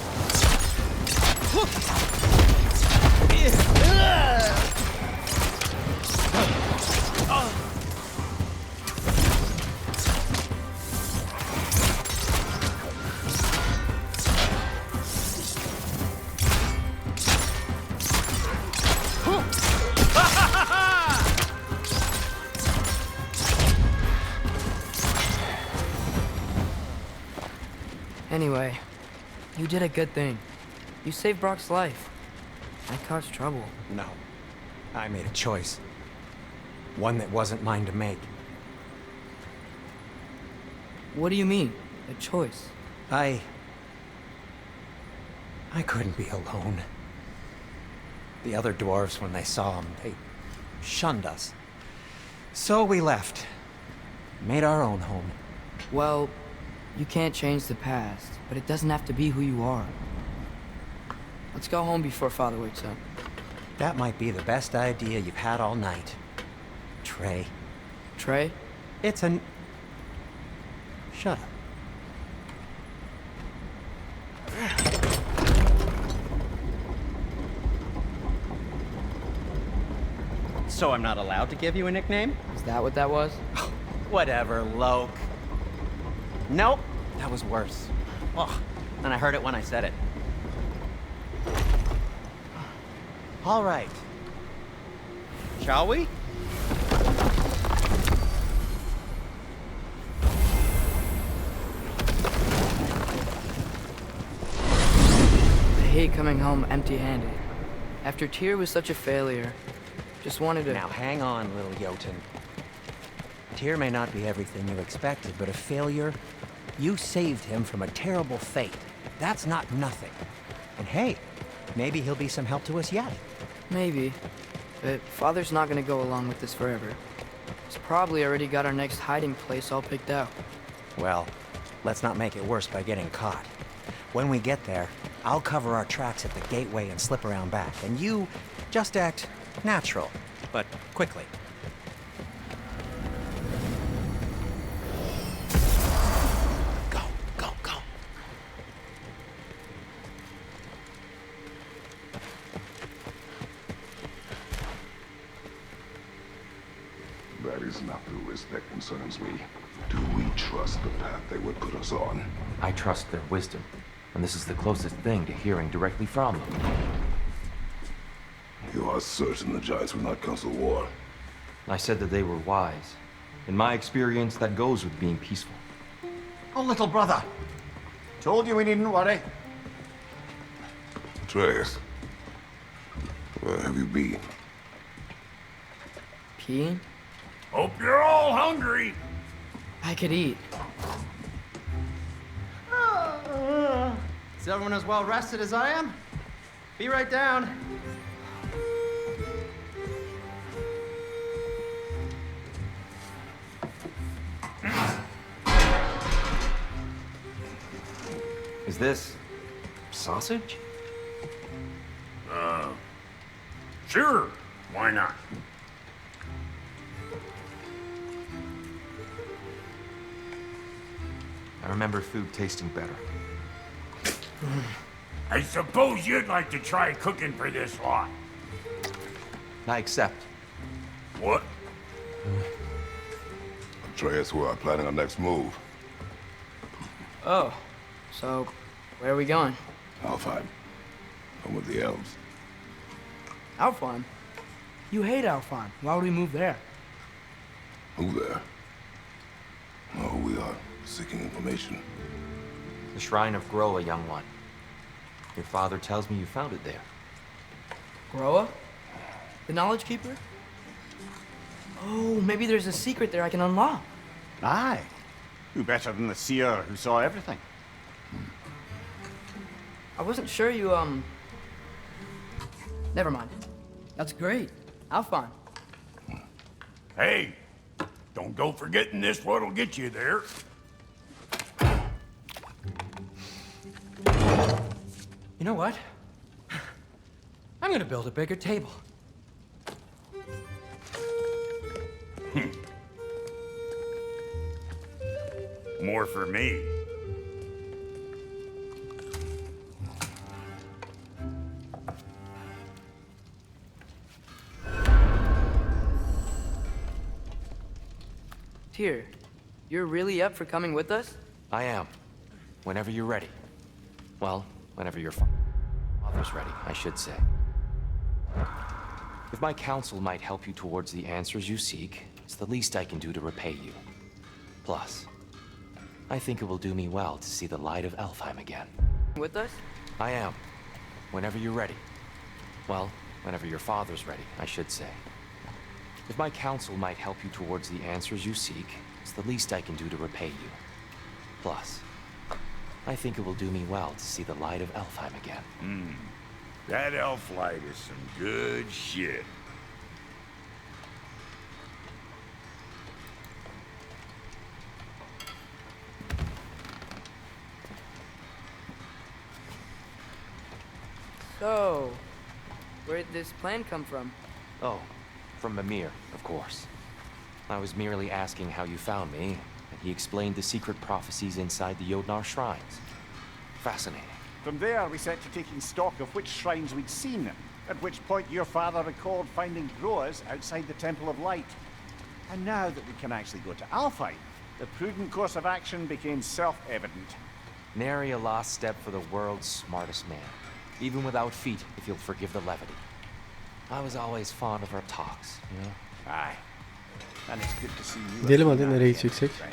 S2: Anyway, you did a good thing. You saved Brock's life. I caused trouble.
S8: No. I made a choice. One that wasn't mine to make.
S2: What do you mean? A choice?
S8: I couldn't be alone. The other dwarves, when they saw him, they shunned us. So we left. Made our own home.
S2: Well, you can't change the past, but it doesn't have to be who you are. Let's go home before Father wakes up.
S8: That might be the best idea you've had all night. Trey.
S2: Trey?
S8: It's an... Shut up. So I'm not allowed to give you a nickname?
S2: Is that what that was?
S8: Whatever, Loke. Nope, that was worse. Oh, and I heard it when I said it. All right. Shall we?
S2: I hate coming home empty-handed. After Tyr was such a failure, just wanted to...
S8: Now hang on, little Jotun. Tyr may not be everything you expected, but a failure, you saved him from a terrible fate. That's not nothing. And hey, maybe he'll be some help to us yet.
S2: Maybe. But Father's not gonna go along with this forever. He's probably already got our next hiding place all picked out.
S8: Well, let's not make it worse by getting caught. When we get there, I'll cover our tracks at the gateway and slip around back, and you just act natural, but quickly. Go, go, go.
S5: That is not the risk that concerns me. Do we trust the path they would put us on?
S3: I trust their wisdom, and this is the closest thing to hearing directly from them.
S5: You are certain the Giants will not counsel war?
S3: I said that they were wise. In my experience, that goes with being peaceful.
S4: Oh, little brother. Told you we needn't worry.
S5: Atreus, where have you been?
S2: Peeing?
S10: Hope you're all hungry.
S2: I could eat.
S11: Is everyone as well rested as I am? Be right down.
S3: Is this sausage?
S10: Sure, why not?
S3: I remember food tasting better.
S10: I suppose you'd like to try cooking for this lot.
S3: I accept.
S10: What?
S5: Atreus, we are planning our next move.
S2: Oh, so where are we going?
S5: Alfheim. Home with the elves.
S2: Alfheim? You hate Alfheim. Why would we move there?
S5: Who there? Oh, we are seeking information.
S3: The Shrine of Groa, young one. Your father tells me you found it there.
S2: Groa? The Knowledge Keeper? Oh, maybe there's a secret there I can unlock.
S4: Aye. Who better than the seer who saw everything?
S2: I wasn't sure you, Never mind. That's great. Alfheim.
S10: Hey, don't go forgetting this what'll get you there.
S11: You know what? I'm gonna build a bigger table.
S10: More for me.
S2: Tyr, you're really up for coming with us?
S3: I am. Whenever you're ready. Well, whenever your father's ready, I should say. If my counsel might help you towards the answers you seek, it's the least I can do to repay you. Plus, I think it will do me well to see the light of Alfheim again.
S2: With us?
S3: I am. Whenever you're ready. Well, whenever your father's ready, I should say. If my counsel might help you towards the answers you seek, it's the least I can do to repay you. Plus, I think it will do me well to see the light of Alfheim again.
S10: That elf light is some good shit.
S2: So, where'd this plan come from?
S3: Oh, from Mimir, of course. I was merely asking how you found me, and he explained the secret prophecies inside the Jotnar shrines. Fascinating.
S4: From there, we set to taking stock of which shrines we'd seen, at which point your father recalled finding Groas outside the Temple of Light. And now that we can actually go to Alfheim, the prudent course of action became self-evident.
S3: Nary a lost step for the world's smartest man. Even without feet, if you'll forgive the levity. I was always fond of our talks, you know?
S4: Aye. And it's good to see you.
S1: Gidelim hadi, nereye gideceksek?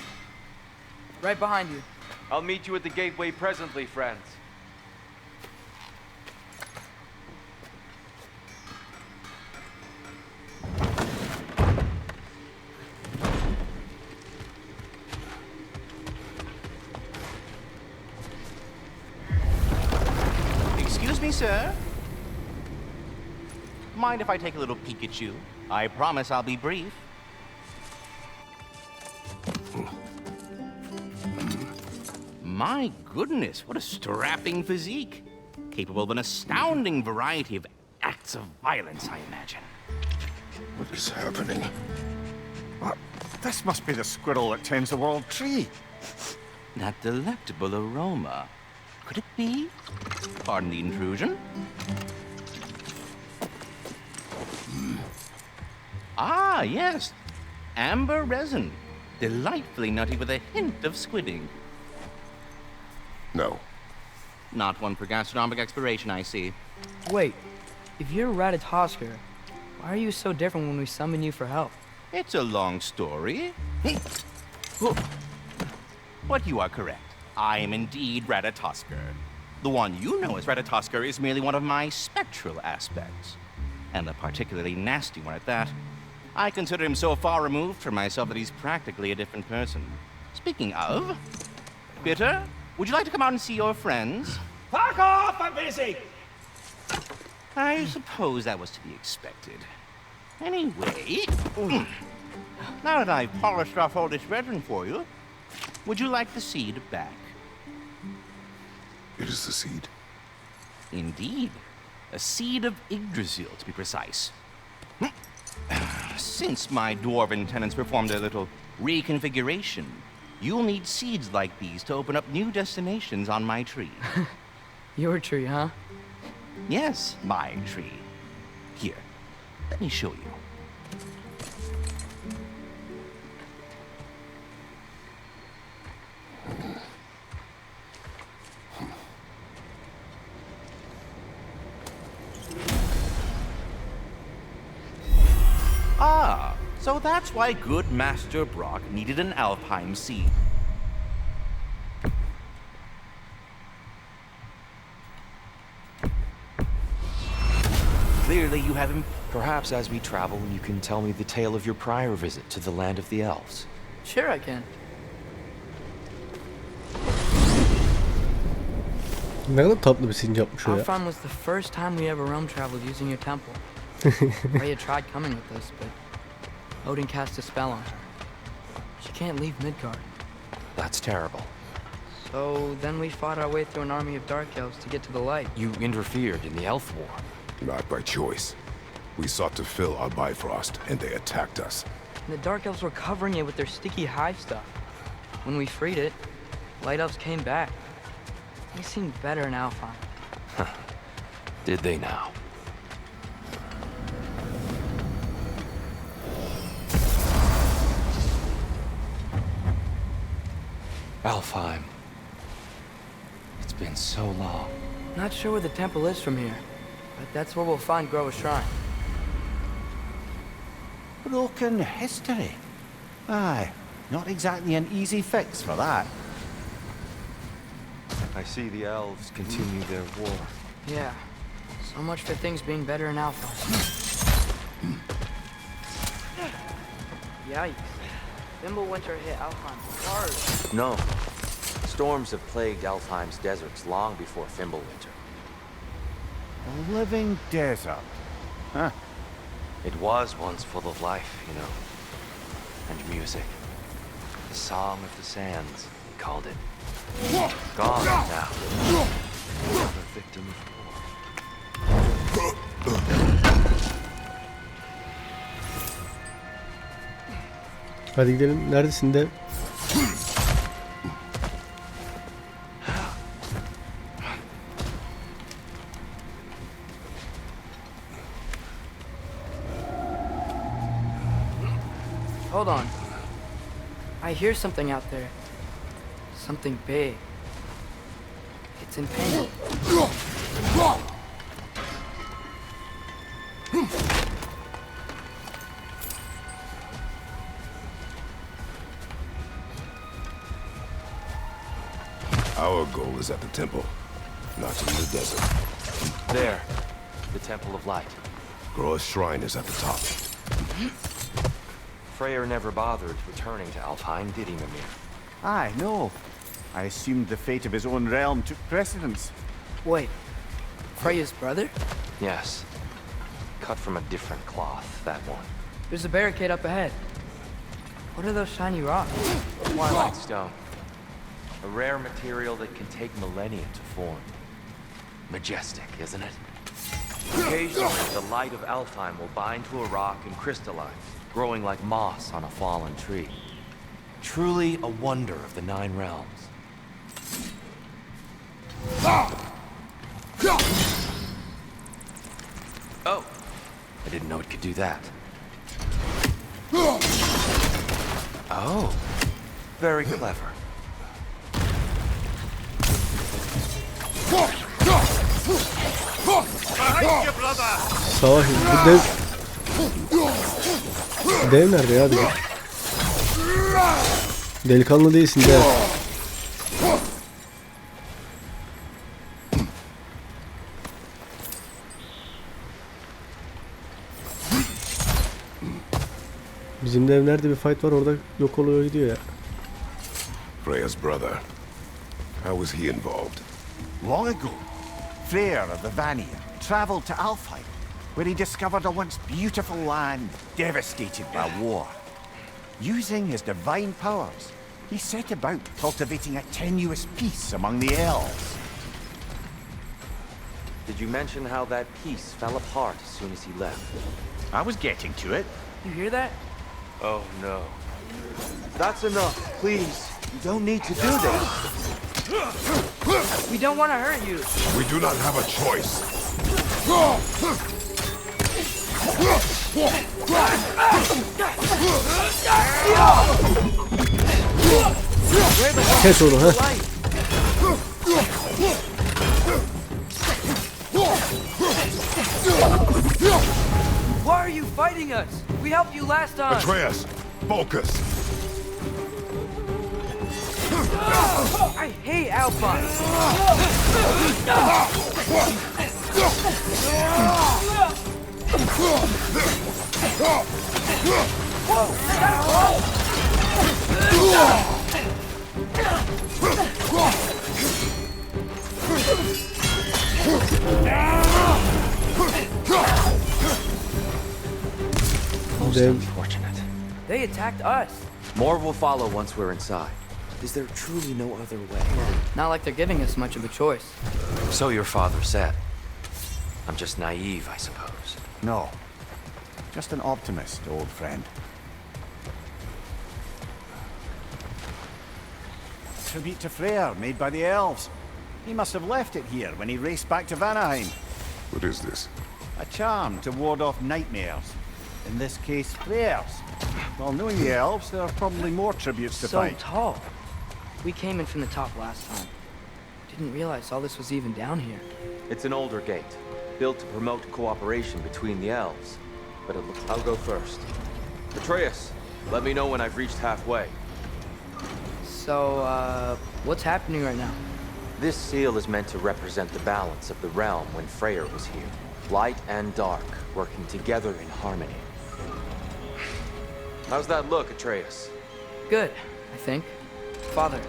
S2: Right behind you.
S6: I'll meet you at the gateway presently, friends.
S12: Excuse me, sir. Mind if I take a little peek at you? I promise I'll be brief. My goodness, what a strapping physique. Capable of an astounding variety of acts of violence, I imagine.
S5: What is happening?
S4: What? This must be the squirrel that tends the world tree.
S12: That delectable aroma. Could it be? Pardon the intrusion. Ah, yes. Amber resin. Delightfully nutty with a hint of squidding.
S5: No.
S12: Not one for gastronomic exploration, I see.
S2: Wait, if you're Ratatosker, why are you so different when we summon you for help?
S12: It's a long story. But you are correct. I am indeed Ratatosker. The one you know as Ratatosker is merely one of my spectral aspects. And a particularly nasty one at that. I consider him so far removed from myself that he's practically a different person. Speaking of, Bitter, would you like to come out and see your friends?
S10: Fuck off! I'm busy!
S12: I suppose that was to be expected. Anyway, now that I've polished off all this resin for you, would you like the seed back?
S5: It is the seed.
S12: Indeed. A seed of Yggdrasil, to be precise. Since my dwarven tenants performed a little reconfiguration, you'll need seeds like these to open up new destinations on my tree.
S2: Your tree, huh?
S12: Yes, my tree. Here, let me show you. Ah, so that's why good Master Brock needed an Alfheim seed. Clearly you have him.
S3: Perhaps as we travel, you can tell me the tale of your prior visit to the land of the elves.
S2: Sure I can.
S1: Ne kadar tatlı bir sincapmış o ya.
S2: Alfheim was the first time we ever realm traveled using your temple. Freya tried coming with us, but Odin cast a spell on her. She can't leave Midgard.
S3: That's terrible.
S2: So then we fought our way through an army of dark elves to get to the light.
S3: You interfered in the elf war.
S5: Not by choice. We sought to fill our Bifrost, and they attacked us.
S2: And the dark elves were covering it with their sticky hive stuff. When we freed it, light elves came back. They seemed better in Alfheim.
S3: Did they now? Alfheim. It's been so long.
S2: Not sure where the temple is from here, but that's where we'll find Groa's shrine.
S4: Broken history. Aye, not exactly an easy fix for that.
S3: I see the elves continue their war.
S2: Yeah, so much for things being better in Alfheim. Yikes. Winter hit Alfheim hard.
S3: No. Storms have plagued Alfheim's deserts long before Fimbulwinter.
S4: A living desert. Huh.
S3: It was once full of life, you know. And music. The Song of the Sands, he called it. Gone now. Another victim of war.
S1: Hadi gidelim. Neredesin de?
S2: Hold on. I hear something out there. Something big. It's entangled.
S5: Our goal is at the temple, not in the desert.
S3: There. The Temple of Light.
S5: Groa's shrine is at the top.
S3: Freyr never bothered returning to Alfheim, did he, Mimir?
S4: Aye, no. I assumed the fate of his own realm took precedence.
S2: Wait. Freya's brother?
S3: Yes. Cut from a different cloth, that one.
S2: There's a barricade up ahead. What are those shiny rocks?
S3: Twilight Stone. A rare material that can take millennia to form. Majestic, isn't it? Occasionally, the light of Alfheim will bind to a rock and crystallize, growing like moss on a fallen tree. Truly a wonder of the Nine Realms. Oh, I didn't know it could do that. Oh, very clever.
S1: Savaş. Bu dev... Dev nerede ya bizim? Delikanlı değilsin dev. Bizim dev nerede bir fight var orada yok oluyor gidiyor ya.
S5: Freya's brother. How was he involved?
S4: Long ago, Freyr of the Vanir traveled to Alfheim, where he discovered a once beautiful land devastated by war. Using his divine powers, he set about cultivating a tenuous peace among the elves.
S3: Did you mention how that peace fell apart as soon as he left?
S4: I was getting to it.
S2: You hear that?
S6: Oh no.
S3: That's enough, please. You don't need to do this.
S2: We don't want to hurt you.
S5: We do not have a choice.
S1: Kes onu ha.
S2: Why are you fighting us? We helped you last time.
S5: Atreus, focus.
S2: I hate Alpine.
S3: Most unfortunate.
S2: They attacked us.
S3: More will follow once we're inside. Is there truly no other way?
S2: Not like they're giving us much of a choice.
S3: So your father said. I'm just naive, I suppose.
S4: No, just an optimist, old friend. Tribute to Freyr made by the elves. He must have left it here when he raced back to Vanaheim.
S5: What is this?
S4: A charm to ward off nightmares. In this case, Freyr's. Well, knowing the elves, there are probably more tributes to
S2: So
S4: find.
S2: tall. We came in from the top last time. Didn't realize all this was even down here.
S3: It's an older gate, built to promote cooperation between the elves. But it looks... I'll go first. Atreus, let me know when I've reached halfway.
S2: So, what's happening right now?
S3: This seal is meant to represent the balance of the realm when Freyr was here. Light and dark, working together in harmony. How's that look, Atreus?
S2: Good, I think. Father,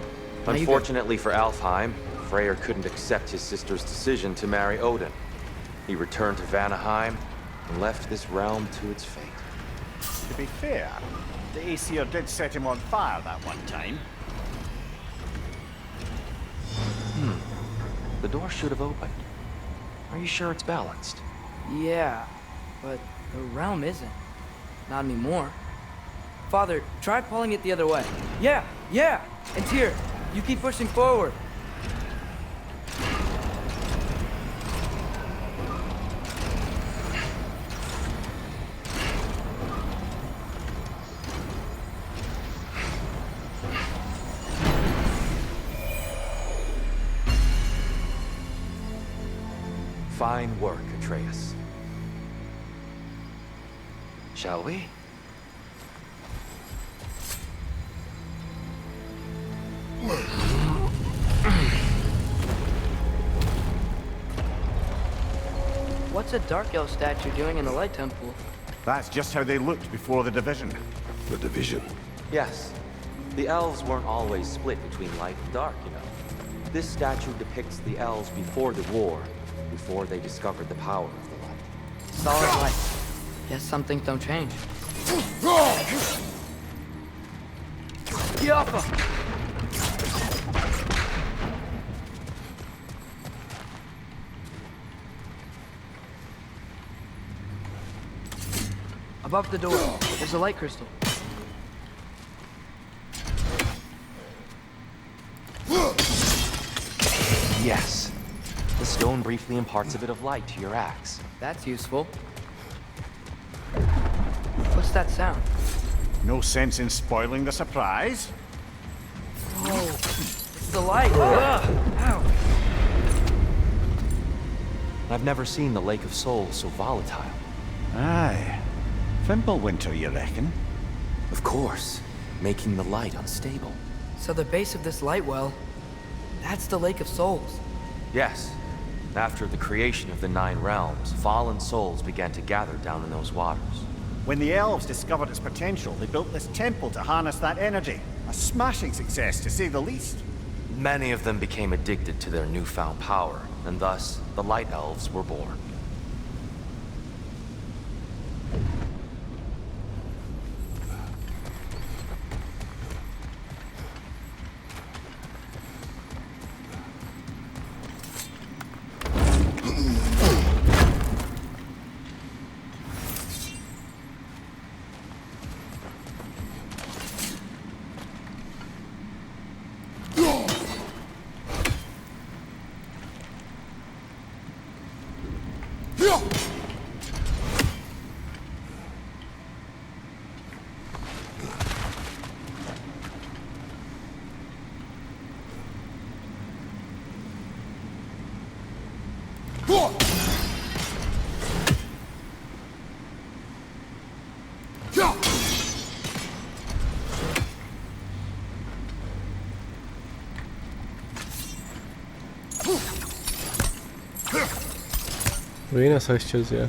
S2: now you go.
S3: Unfortunately for Alfheim, Freyr couldn't accept his sister's decision to marry Odin. He returned to Vanaheim and left this realm to its fate.
S4: To be fair, the Aesir did set him on fire that one time.
S3: The door should have opened. Are you sure it's balanced?
S2: Yeah, but the realm isn't. Not anymore. Father, try pulling it the other way. Yeah, it's here. You keep pushing forward.
S3: Fine work, Atreus. Shall we?
S2: What's a Dark Elf statue doing in the Light Temple?
S4: That's just how they looked before the division.
S5: The division.
S3: Yes. The elves weren't always split between light and dark, you know. This statue depicts the elves before the war, before they discovered the power of the light.
S2: Solid light. Guess some things don't change. Yappa! Above the door, there's a light crystal.
S3: Yes. The stone briefly imparts a bit of light to your axe.
S2: That's useful. What's that sound?
S4: No sense in spoiling the surprise.
S2: Oh, it's the light. Ugh. Ow.
S3: I've never seen the Lake of Souls so volatile.
S4: Aye. Fimbulwinter, you reckon?
S3: Of course, making the light unstable.
S2: So the base of this light well, that's the Lake of Souls.
S3: Yes. After the creation of the 9 realms, fallen souls began to gather down in those waters.
S4: When the elves discovered its potential, they built this temple to harness that energy. A smashing success, to say the least.
S3: Many of them became addicted to their newfound power, and thus, the Light Elves were born.
S1: Burayı nasıl açacağız ya?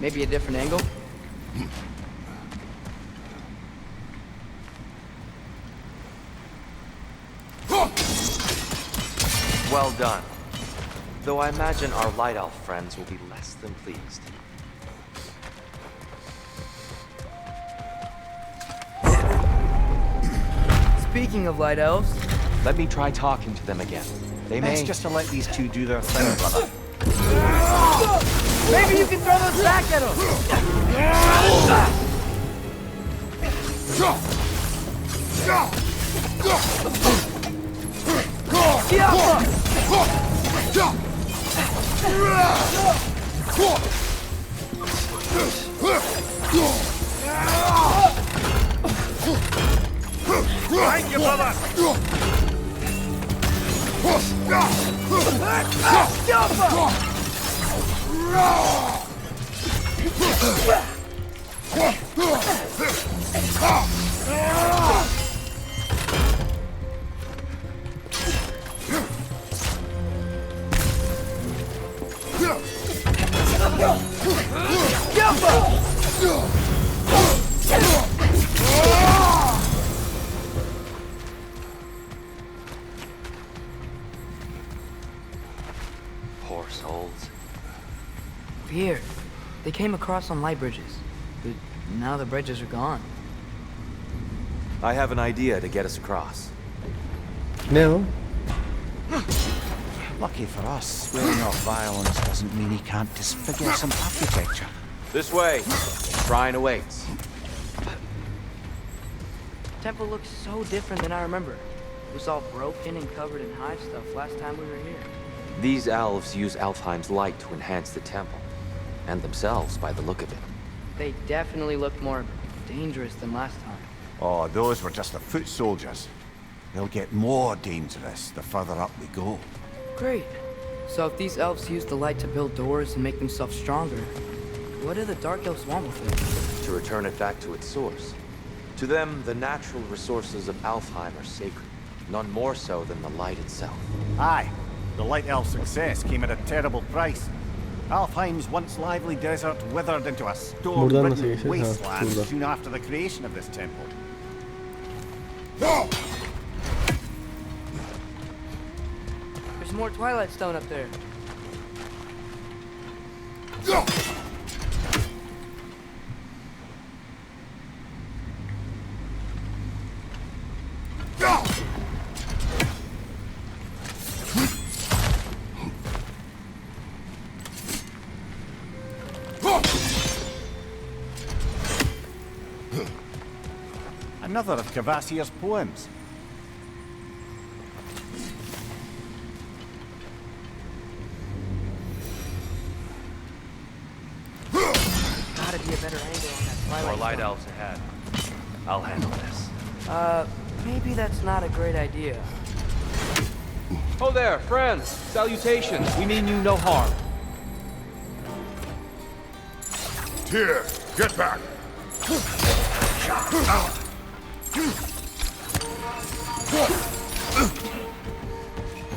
S2: Maybe a different angle?
S3: Well done. Though I imagine our Light Elf friends will be less than pleased.
S2: Speaking of light elves,
S3: let me try talking to them again. They may...
S4: Best just to let these two do their thing, brother.
S2: maybe you can throw those back at
S10: Thank you, brother!
S3: Poor souls.
S2: Here, they came across on light bridges, but now the bridges are gone.
S3: I have an idea to get us across.
S1: Ne o?
S4: Lucky for us, swearing off violence doesn't mean he can't disfigure some architecture.
S3: This way. Shrine awaits.
S2: Temple looks so different than I remember. It was all broken and covered in hive stuff last time we were here.
S3: These elves use Alfheim's light to enhance the temple, and themselves by the look of it.
S2: They definitely looked more dangerous than last time.
S4: Oh, those were just the foot soldiers. They'll get more dangerous the further up we go.
S2: Great. So if these elves use the light to build doors and make themselves stronger, what do the Dark Elves want with it?
S3: To return it back to its source. To them, the natural resources of Alfheim are sacred, none more so than the light itself.
S4: Aye, the Light Elf success came at a terrible price. Alfheim's once lively desert withered into a
S1: Buradan nasıl
S4: storm-ridden
S1: geçeceğiz? Ha,
S4: wasteland
S1: burada.
S4: soon after the creation of this temple.
S2: There's more Twilight Stone up there.
S4: Another of Kvasir's poems.
S2: gotta be a better angle on that
S6: More
S2: twilight
S6: light
S2: storm.
S6: elves ahead. I'll handle this.
S2: Maybe that's not a great idea.
S6: Oh there, friends! Salutations! We mean you no harm.
S5: Tyr, get back!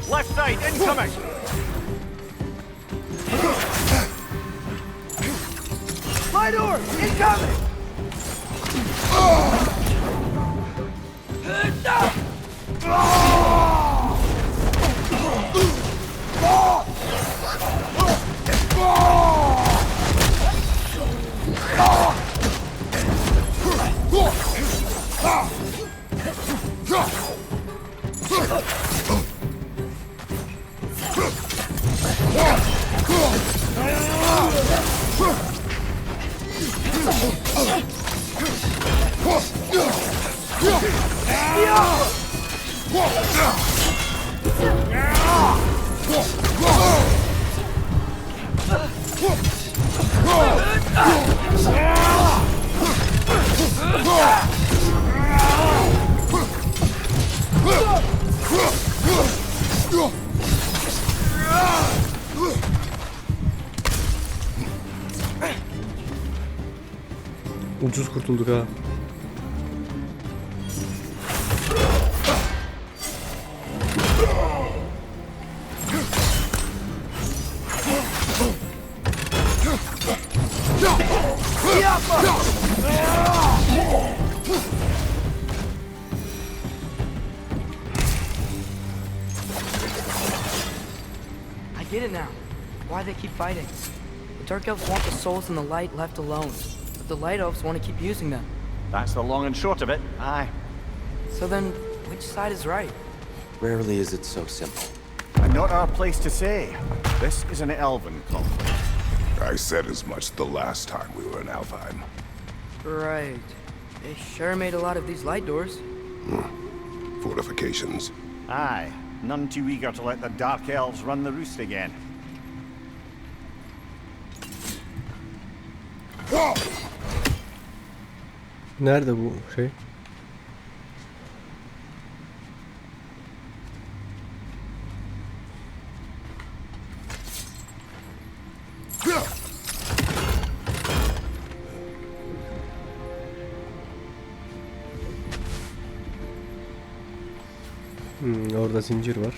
S4: Left side, incoming!
S2: My door! Incoming!
S1: Ucuz kurtulduk ha.
S2: I get it now. Why they keep fighting. The Dark Elves want the souls in the light left alone, but the Light Elves want to keep using them.
S4: That's the long and short of it, aye.
S2: So then, which side is right?
S3: Rarely is it so simple.
S4: And not our place to say. This is an elven conflict.
S5: I said as much the last time we were in Alfheim.
S2: Right. They sure made a lot of these light doors.
S5: Fortifications.
S4: Aye, none too eager to let the Dark Elves run the roost again.
S1: Nerede bu şey? Orada zincir var.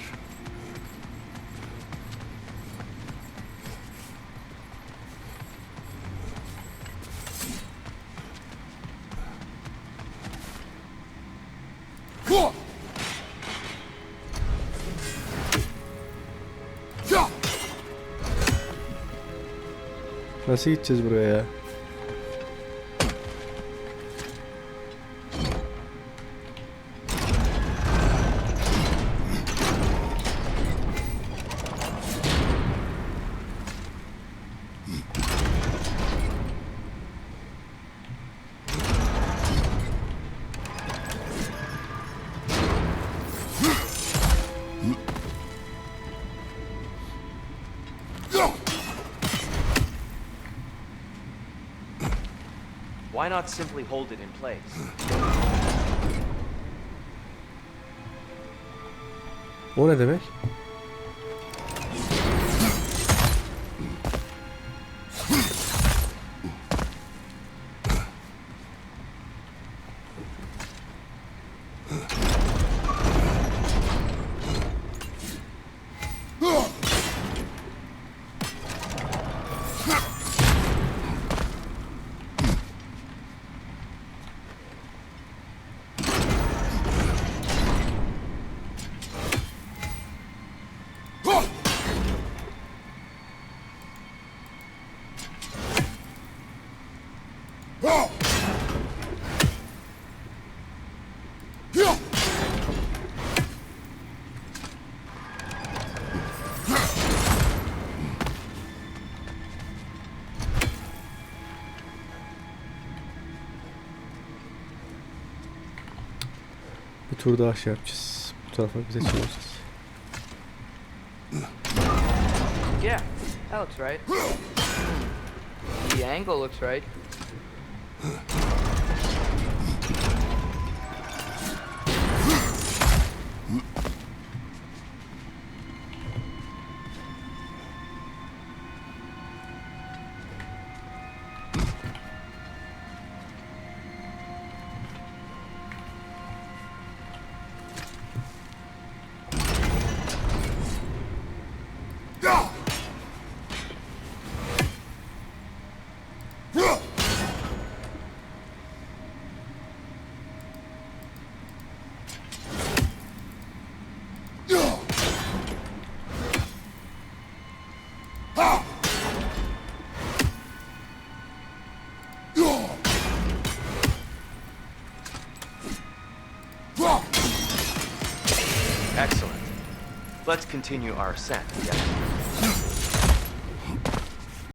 S1: Nasıl gideceğiz buraya ya?
S6: Why not simply hold it in place?
S1: O ne demek? Bir tur daha şey yapacağız. Bu tarafa bize çevireceğiz.
S2: Yeah, that looks right. The angle looks right.
S3: Excellent. Let's continue our ascent. Yeah.